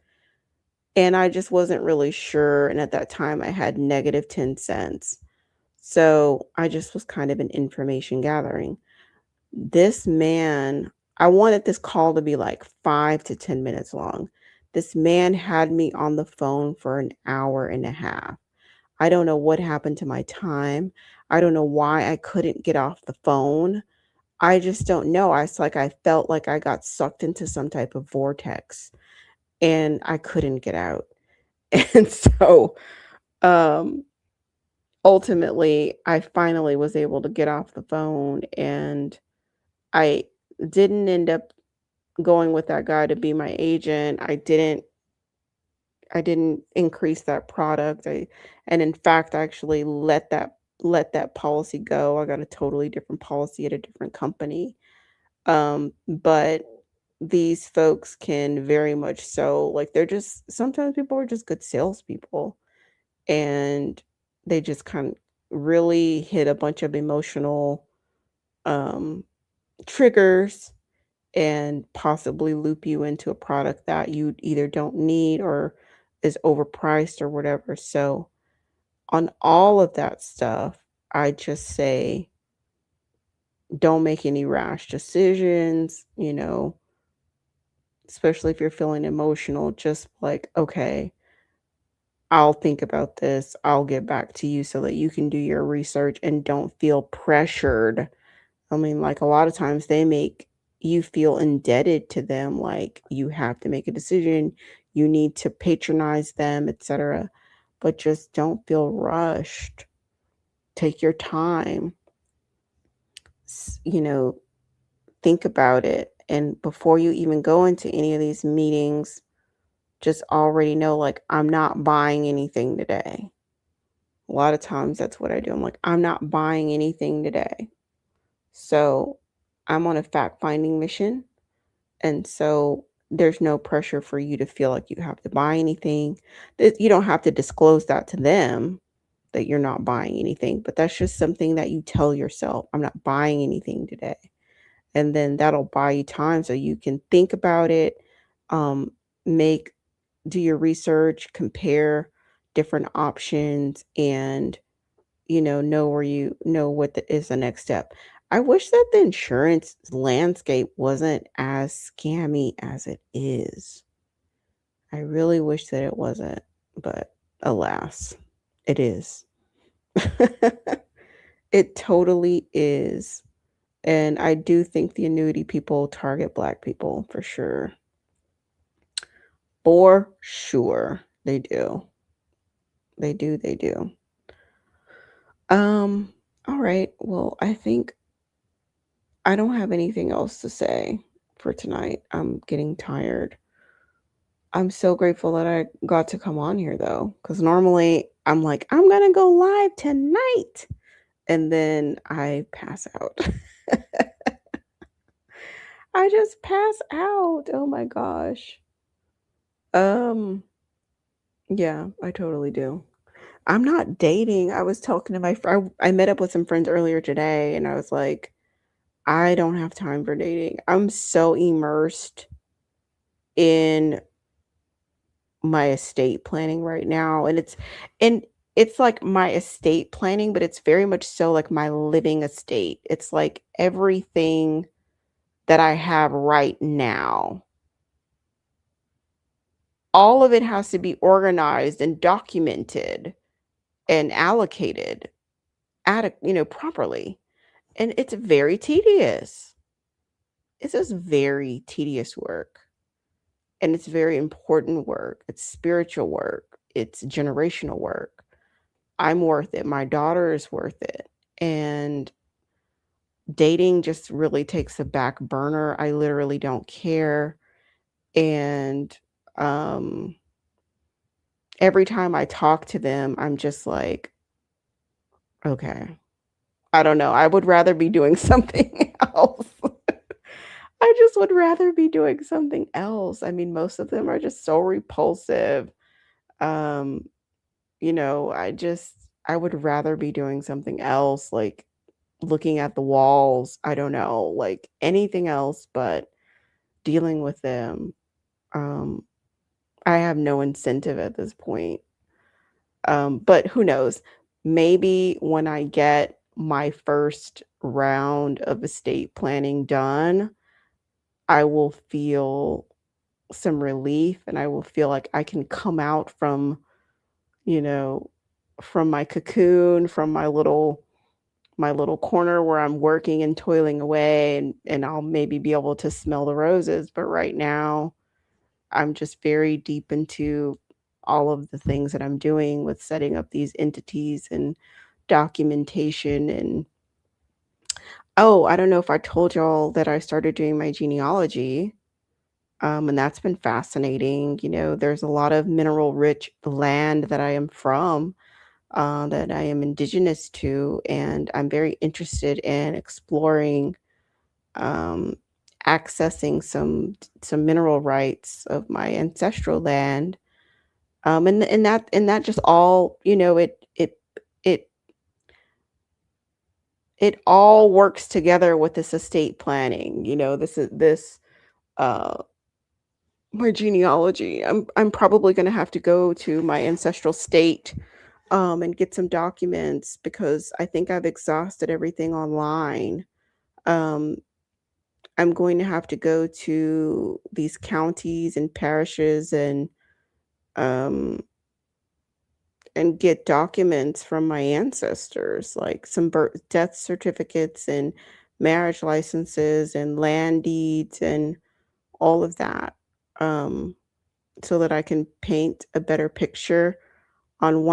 And I just wasn't really sure. And at that time, I had negative 10 cents. So I just was kind of an information gathering. This man, I wanted this call to be like 5 to 10 minutes long. This man had me on the phone for an hour and a half. I don't know what happened to my time. I don't know why I couldn't get off the phone. I just don't know. It's like I felt like I got sucked into some type of vortex and I couldn't get out. And so, um, ultimately, I finally was able to get off the phone and I didn't end up going with that guy to be my agent. I didn't increase that product. And in fact, I actually let that policy go. I got a totally different policy at a different company. But these folks can very much so like they're just sometimes people are just good salespeople and they just kind of really hit a bunch of emotional um triggers and possibly loop you into a product that you either don't need or is overpriced or whatever. So, on all of that stuff, I just say don't make any rash decisions, especially if you're feeling emotional. Just like, okay, I'll think about this. I'll get back to you so that you can do your research and don't feel pressured. I mean, like, a lot of times they make you feel indebted to them, like, you have to make a decision, you need to patronize them, etcetera, but just don't feel rushed. Take your time, think about it, and before you even go into any of these meetings, just already know, like, "I'm not buying anything today." A lot of times that's what I do, I'm like, "I'm not buying anything today." So, I'm on a fact-finding mission. And so there's no pressure for you to feel like you have to buy anything. That you don't have to disclose that to them that you're not buying anything, but that's just something that you tell yourself. I'm not buying anything today. And then that'll buy you time so you can think about it, um, make do your research, compare different options and know where you know what is the next step. I wish that the insurance landscape wasn't as scammy as it is. I really wish that it wasn't, but alas, it is. It totally is. And I do think the annuity people target Black people for sure. For sure. They do. They do. They do. All right. Well, I think I don't have anything else to say for tonight. I'm getting tired. I'm so grateful that I got to come on here though, because normally I'm like, I'm gonna go live tonight. And then I pass out. I just pass out. Oh my gosh. Um, yeah, I totally do. I'm not dating. I was talking to my friend. I met up with some friends earlier today and I was like, I don't have time for dating. I'm so immersed in my estate planning right now, and it's like my estate planning, but it's very much so like my living estate. It's like everything that I have right now. all of it has to be organized and documented and allocated properly. And it's very tedious. It's just very tedious work. And it's very important work. It's spiritual work. It's generational work. I'm worth it. My daughter is worth it. And dating just really takes a back burner. I literally don't care. And um every time I talk to them, I'm just like, okay, I don't know. I would rather be doing something else. I just would rather be doing something else. I mean, most of them are just so repulsive. Um, I would rather be doing something else, like looking at the walls. I don't know, like anything else but dealing with them. Um, I have no incentive at this point. But who knows? Maybe when I get my first round of estate planning done, I will feel some relief and I will feel like I can come out you know, from my cocoon, from my little corner where I'm working and toiling away and I'll maybe be able to smell the roses. But right now, I'm just very deep into all of the things that I'm doing with setting up these entities and documentation and oh, I don't know if I told y'all that I started doing my genealogy. And that's been fascinating. There's a lot of mineral rich land that I am from, that I am indigenous to, and I'm very interested in exploring, um, accessing some mineral rights of my ancestral land. And that just all, it it all works together with this estate planning. This uh my genealogy. I'm probably gonna have to go to my ancestral state, and get some documents because I think I've exhausted everything online. Um, I'm going to have to go to these counties and parishes um, and get documents from my ancestors, like some birth, death certificates and marriage licenses and land deeds and all of that, um, so that I can paint a better picture on um,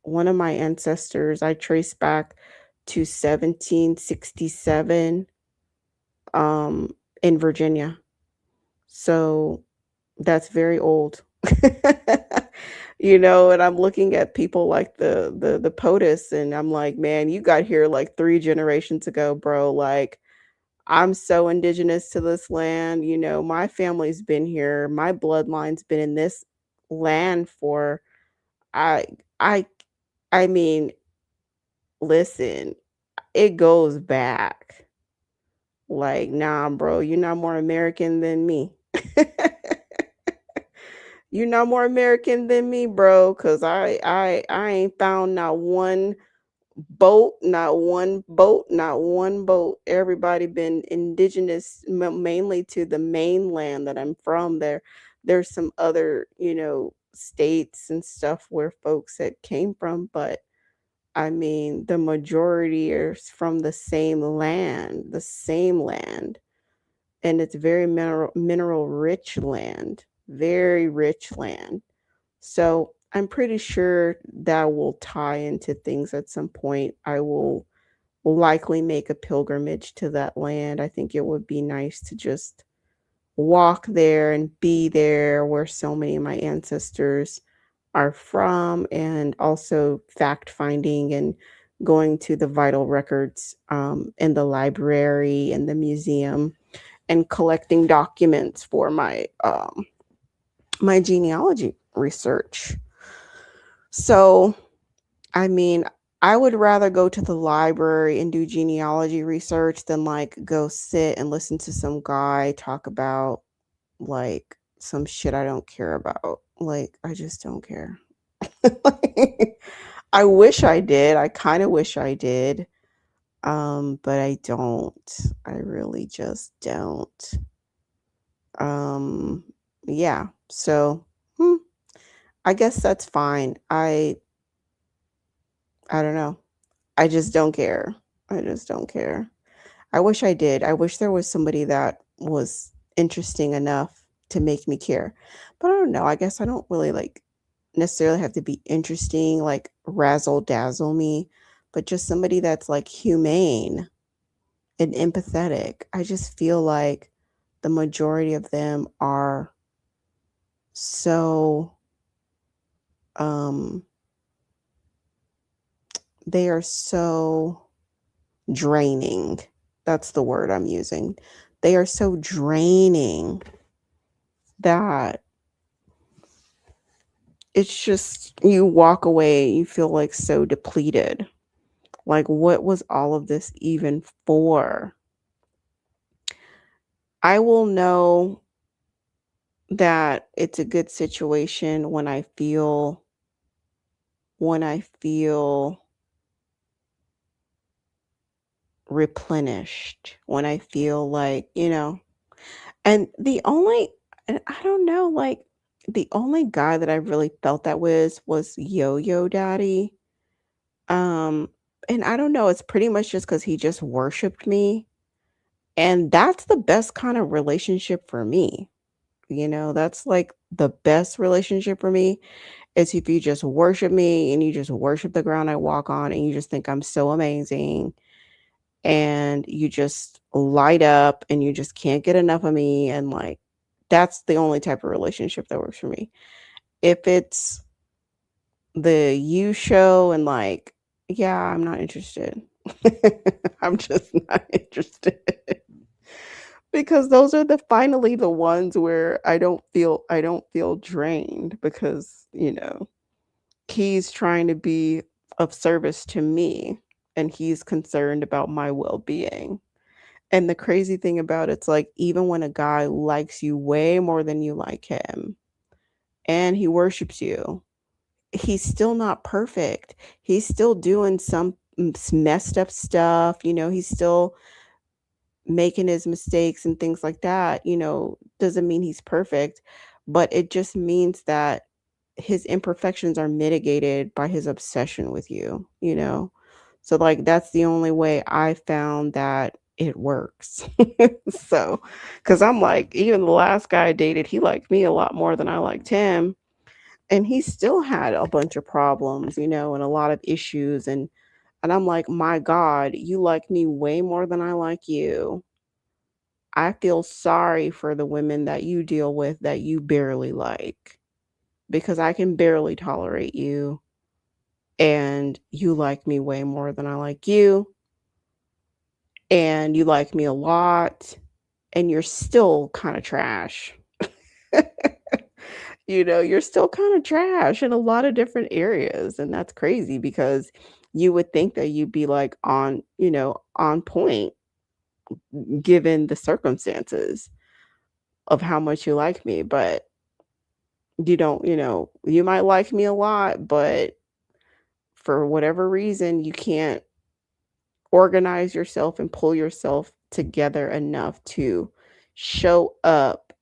one of my ancestors. I trace back to 1767, in Virginia. So that's very old. And I'm looking at people like the POTUS, and I'm like, man, you got here like 3 generations ago, bro. Like, I'm so indigenous to this land. My family's been here. My bloodline's been in this land for I I I mean, listen, it goes back. Like, nah, bro, you're not more American than me. You're not more American than me, bro, because I ain't found not one boat. Everybody been indigenous mainly to the mainland that I'm from. There's some other, states and stuff where folks that came from, but I mean, the majority are from the same land, and it's very mineral rich land, very rich land. So I'm pretty sure that will tie into things at some point. I will likely make a pilgrimage to that land. I think it would be nice to just walk there and be there where so many of my ancestors are from, and also fact finding and going to the vital records, in the library and the museum and collecting documents for my genealogy research. So, I mean, I would rather go to the library and do genealogy research than like go sit and listen to some guy talk about like some shit I don't care about. Like, I just don't care. I wish I did. I kind of wish I did. But I don't. I really just don't. Um, yeah. So, hmm, I guess that's fine. I don't know. I just don't care. I just don't care. I wish I did. I wish there was somebody that was interesting enough to make me care. But I don't know. I guess I don't really like necessarily have to be interesting, like razzle dazzle me, but just somebody that's like humane and empathetic. I just feel like the majority of them are so um they are so draining. That's the word I'm using. They are so draining that it's just you walk away, you feel like so depleted. Like, what was all of this even for? I will know that it's a good situation when I feel replenished, when I feel like, and I don't know, like the only guy that I really felt that was Yo-Yo Daddy. Um, and I don't know, it's pretty much just because he just worshiped me. And that's the best kind of relationship for me. That's like the best relationship for me is if you just worship me and you just worship the ground I walk on and you just think I'm so amazing and you just light up and you just can't get enough of me. And like, that's the only type of relationship that works for me. If it's the you show and like, yeah, I'm not interested. I'm just not interested. Because those are finally the ones where I don't feel drained because, he's trying to be of service to me and he's concerned about my well-being. And the crazy thing about it's like even when a guy likes you way more than you like him and he worships you, he's still not perfect. He's still doing some messed up stuff, he's still making his mistakes and things like that, doesn't mean he's perfect, but it just means that his imperfections are mitigated by his obsession with you. So like that's the only way I found that it works. So, cuz I'm like even the last guy I dated, he liked me a lot more than I liked him, and he still had a bunch of problems, and a lot of issues and I'm like, "My god, you like me way more than I like you. I feel sorry for the women that you deal with that you barely like because I can barely tolerate you and you like me way more than I like you and you like me a lot and you're still kind of trash." You're still kind of trash in a lot of different areas and that's crazy because you would think that you'd be like on point given the circumstances of how much you like me, but you don't, you might like me a lot, but for whatever reason, you can't organize yourself and pull yourself together enough to show up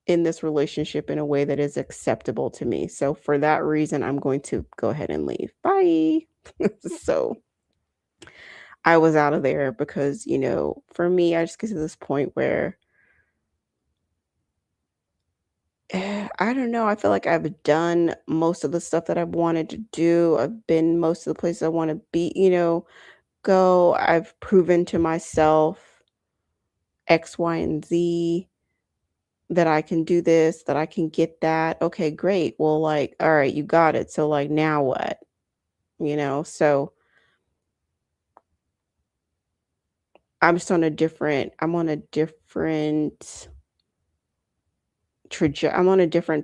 in this relationship in a way that is acceptable to me. So for that reason, I'm going to go ahead and leave. Bye. So I was out of there because, for me, I just get to this point where I don't know. I feel like I've done most of the stuff that I've wanted to do. I've been most of the places I want to be, go. I've proven to myself X, Y, and Z that I can do this, that I can get that. Okay, great. Well, like, all right, you got it. So, like, now what? So I'm on a different I'm on a different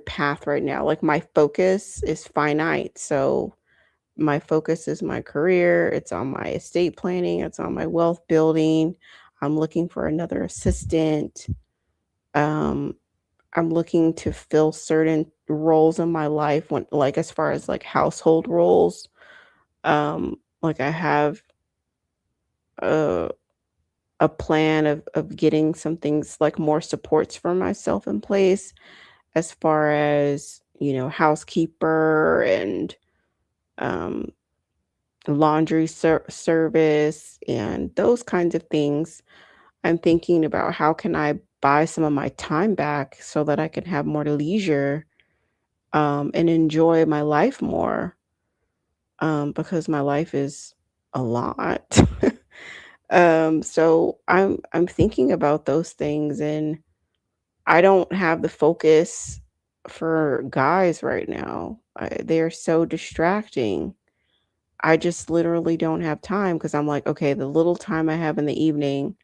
path right now. Like, my focus is finite. So, my focus is my career, it's on my estate planning, it's on my wealth building. I'm looking for another assistant. Um, I'm looking to fill certain roles in my life when like as far as like household roles. Like I have uh a plan of getting some things like more supports for myself in place as far as, housekeeper and um, laundry service and those kinds of things. I'm thinking about how can I buy some of my time back so that I can have more leisure and enjoy my life more because my life is a lot. So I'm thinking about those things, and I don't have the focus for guys right now. They're so distracting. I just literally don't have time because I'm like, okay, the little time I have in the evening,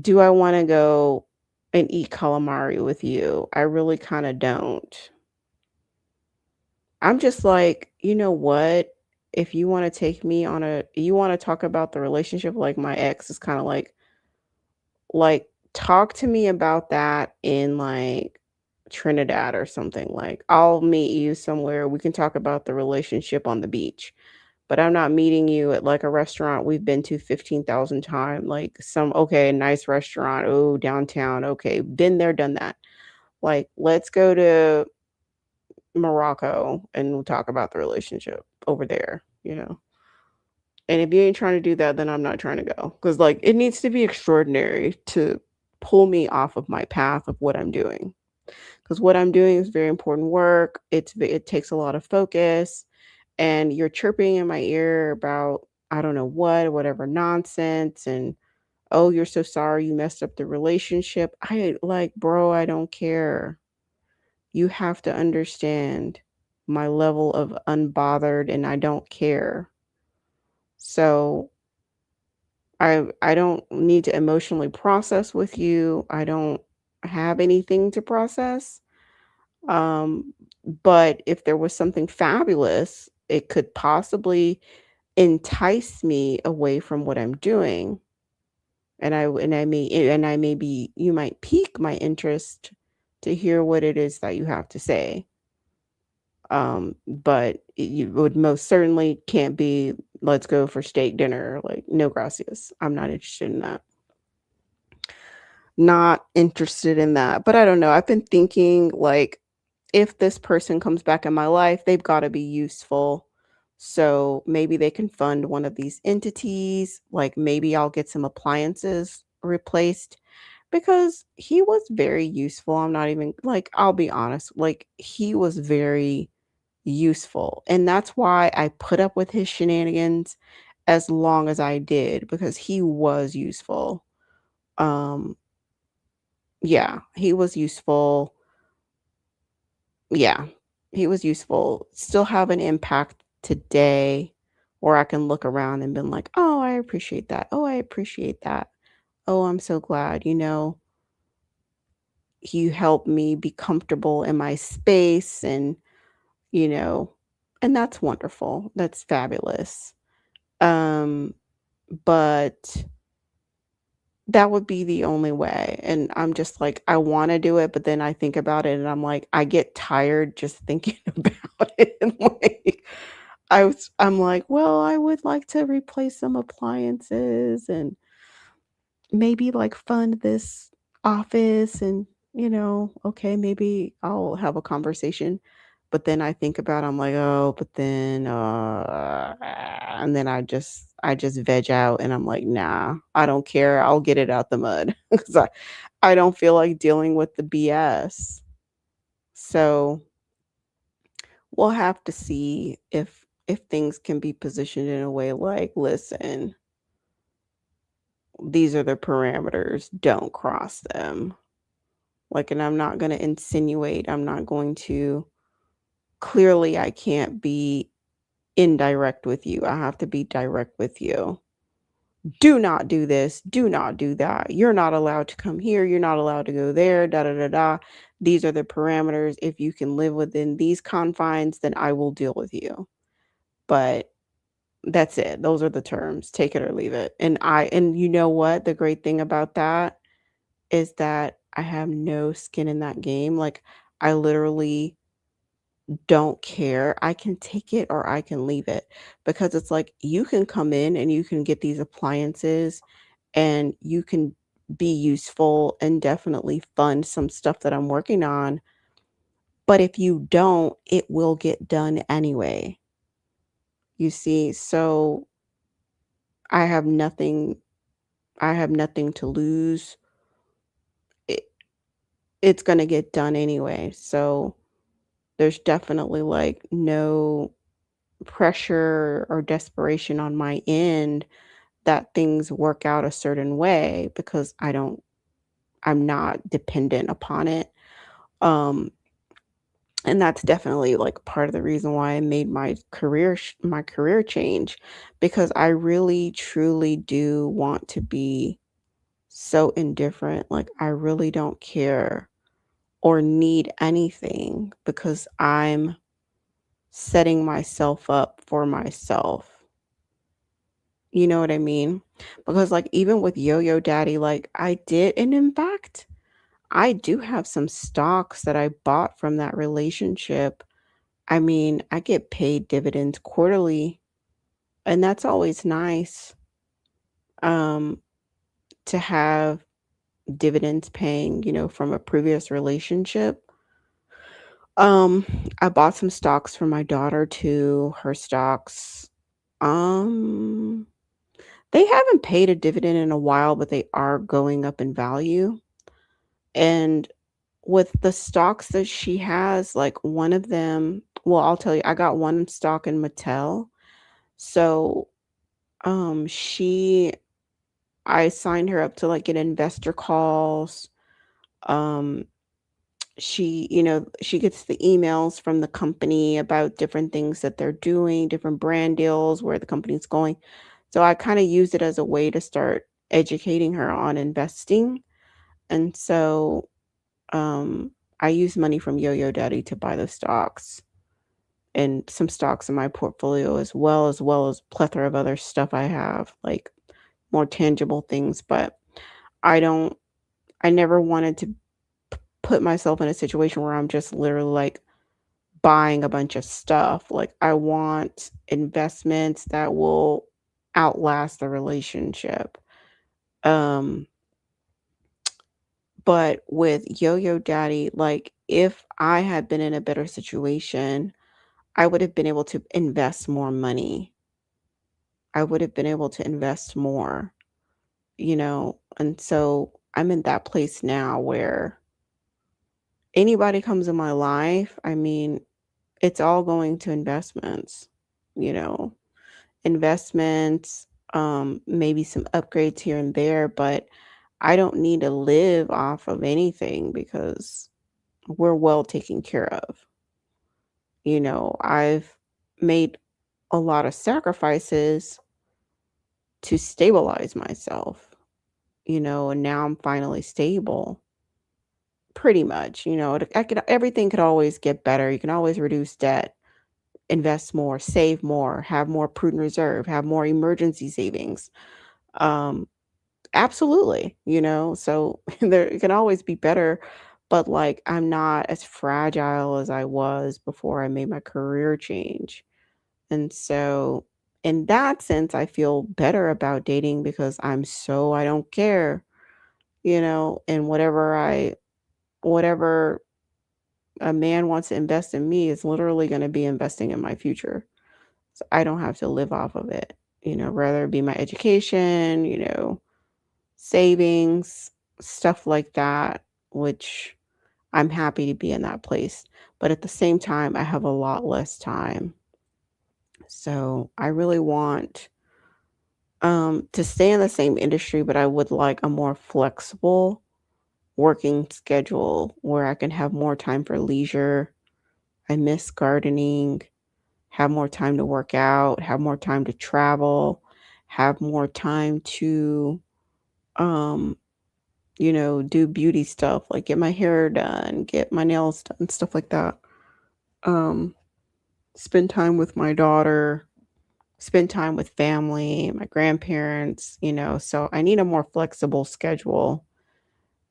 do I want to go and eat calamari with you? I really kind of don't. I'm just like, you know what? If you want to take me on you want to talk about the relationship, like my ex is kind of like, talk to me about that in, like, Trinidad or something, like, I'll meet you somewhere, we can talk about the relationship on the beach, but I'm not meeting you at, like, a restaurant we've been to 15,000 times. Like, okay, nice restaurant, oh, downtown, okay, been there, done that. Like, let's go to Morocco, and we'll talk about the relationship over there, you know? And if you ain't trying to do that, then I'm not trying to go. Cause like, it needs to be extraordinary to pull me off of my path of what I'm doing. Cause what I'm doing is very important work. It takes a lot of focus, and you're chirping in my ear about I don't know what, whatever nonsense, and, "Oh, you're so sorry you messed up the relationship." Bro, I don't care. You have to understand my level of unbothered, and I don't care. So I don't need to emotionally process with you. I don't have anything to process. Um, but if there was something fabulous, it could possibly entice me away from what I'm doing. And I maybe you might pique my interest to hear what it is that you have to say. But you would most certainly can't be, let's go for steak dinner. Like, no gracias. I'm not interested in that. Not interested in that. But I don't know. I've been thinking, like, if this person comes back in my life, they've got to be useful. So maybe they can fund one of these entities. Like, maybe I'll get some appliances replaced because he was very useful. I'm not even like, I'll be honest, like, he was very useful. And that's why I put up with his shenanigans as long as I did because he was useful. Um, yeah, he was useful. Yeah, he was useful. Still have an impact today where I can look around and been like, "Oh, I appreciate that. Oh, I appreciate that. Oh, I'm so glad, he helped me be comfortable in my space you know, and that's wonderful. That's fabulous." Um, but that would be the only way, and I'm just like, I wanna do it, but then I think about it and I'm like, I get tired just thinking about it, and, like, I'm like, "Well, I would like to replace some appliances and maybe, like, fund this office and, okay, maybe I'll have a conversation." But then I think about I'm like, "Oh, but then, and then I just veg out and I'm like, "Nah, I don't care. I'll get it out the mud," 'cause I don't feel like dealing with the BS. So, we'll have to see if things can be positioned in a way like, "Listen, these are the parameters, don't cross them." Like, and I'm not gonna insinuate, I'm not going to clearly, I can't be indirect with you, I have to be direct with you. "Do not do this, do not do that. You're not allowed to come here, you're not allowed to go there, da, da, da, da. These are the parameters. If you can live within these confines, then I will deal with you." But that's it. Those are the terms. Take it or leave it. And you know what? The great thing about that is that I have no skin in that game. Like, I literally don't care. I can take it or I can leave it because it's like you can come in and you can get these appliances and you can be useful and definitely fund some stuff that I'm working on. But if you don't, it will get done anyway. You see, so I have nothing I have nothing to lose. It, it's going to get done anyway. So there's definitely like no pressure or desperation on my end that things work out a certain way because I'm not dependent upon it. Um and that's definitely like part of the reason why I made my career change because I really truly do want to be so indifferent. Like I really don't care or need anything because I'm setting myself up for myself. You know what I mean? Because like even with Yo-Yo Daddy, like I did, and in fact, I do have some stocks that I bought from that relationship. I mean, I get paid dividends quarterly, and that's always nice um to have dividends paying, from a previous relationship. Um, I bought some stocks for my daughter too, her stocks. Um, they haven't paid a dividend in a while, but they are going up in value. And with the stocks that she has, like one of them, well, I'll tell you, I got one stock in Mattel. So, she I signed her up to like get investor calls. Um, she gets the emails from the company about different things that they're doing, different brand deals, where the company's going. So I kind of use it as a way to start educating her on investing. And so I use money from Yo-Yo Daddy to buy the stocks and some stocks in my portfolio as well as plethora of other stuff I have, like more tangible things. But I don't I never wanted to put myself in a situation where I'm just literally like buying a bunch of stuff. Like I want investments that will outlast the relationship. Um, but with Yo-Yo Daddy, like if I had been in a better situation, I would have been able to invest more money. I would have been able to invest more, and so I'm in that place now where anybody comes in my life, I mean, it's all going to investments, you know, investments, maybe some upgrades here and there, but I don't need to live off of anything because we're well taken care of. I've made a lot of sacrifices to stabilize myself, and now I'm finally stable. Pretty much, everything could always get better. You can always reduce debt, invest more, save more, have more prudent reserve, have more emergency savings. Um, absolutely, so there it can always be better, but like I'm not as fragile as I was before I made my career change. And so in that sense, I feel better about dating because I don't care, and whatever a man wants to invest in me is literally going to be investing in my future. So I don't have to live off of it, whether it be my education, savings, stuff like that, which I'm happy to be in that place. But at the same time, I have a lot less time. So I really want to stay in the same industry, but I would like a more flexible working schedule where I can have more time for leisure. I miss gardening, have more time to work out, have more time to travel, have more time to um do beauty stuff, like get my hair done, get my nails done, stuff like that. Um, spend time with my daughter, spend time with family, my grandparents, so I need a more flexible schedule.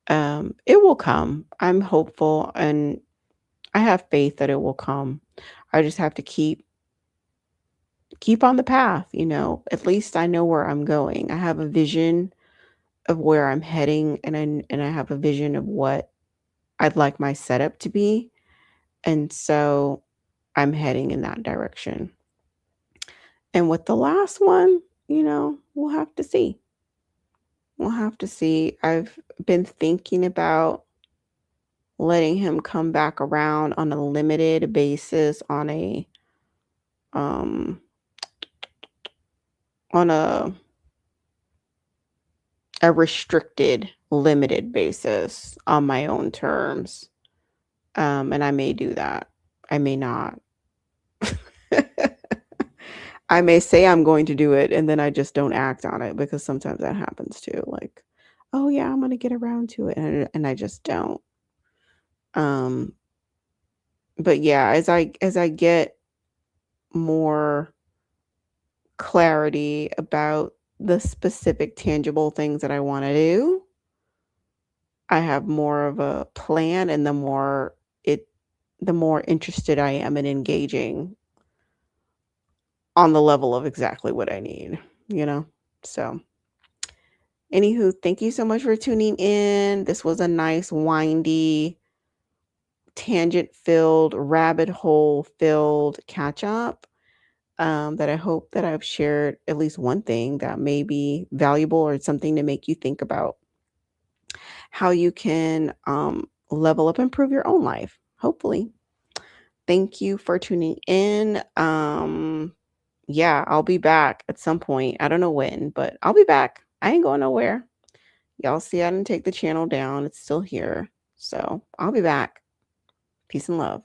It will come. I'm hopeful and I have faith that it will come. I just have to keep on the path, you know. At least I know where I'm going. I have a vision of where I'm heading, and I have a vision of what I'd like my setup to be. And so I'm heading in that direction. And with the last one, you know, we'll have to see. We'll have to see. I've been thinking about letting him come back around on a limited basis um on a restricted limited basis on my own terms. And I may do that. I may not. I may say I'm going to do it and then I just don't act on it because sometimes that happens too. Like, oh yeah, I'm gonna get around to it, and I just don't. Um, but yeah, as I get more clarity about the specific tangible things that I want to do, I have more of a plan, and it the more interested I am in engaging on the level of exactly what I need, you know? So, anywho, thank you so much for tuning in. This was a nice, windy, tangent filled, rabbit hole filled catch up. That I hope that I've shared at least one thing that may be valuable or something to make you think about how you can level up, improve your own life, hopefully. Thank you for tuning in. Yeah, I'll be back at some point. I don't know when, but I'll be back. I ain't going nowhere. Y'all see, I didn't take the channel down, it's still here. So I'll be back. Peace and love.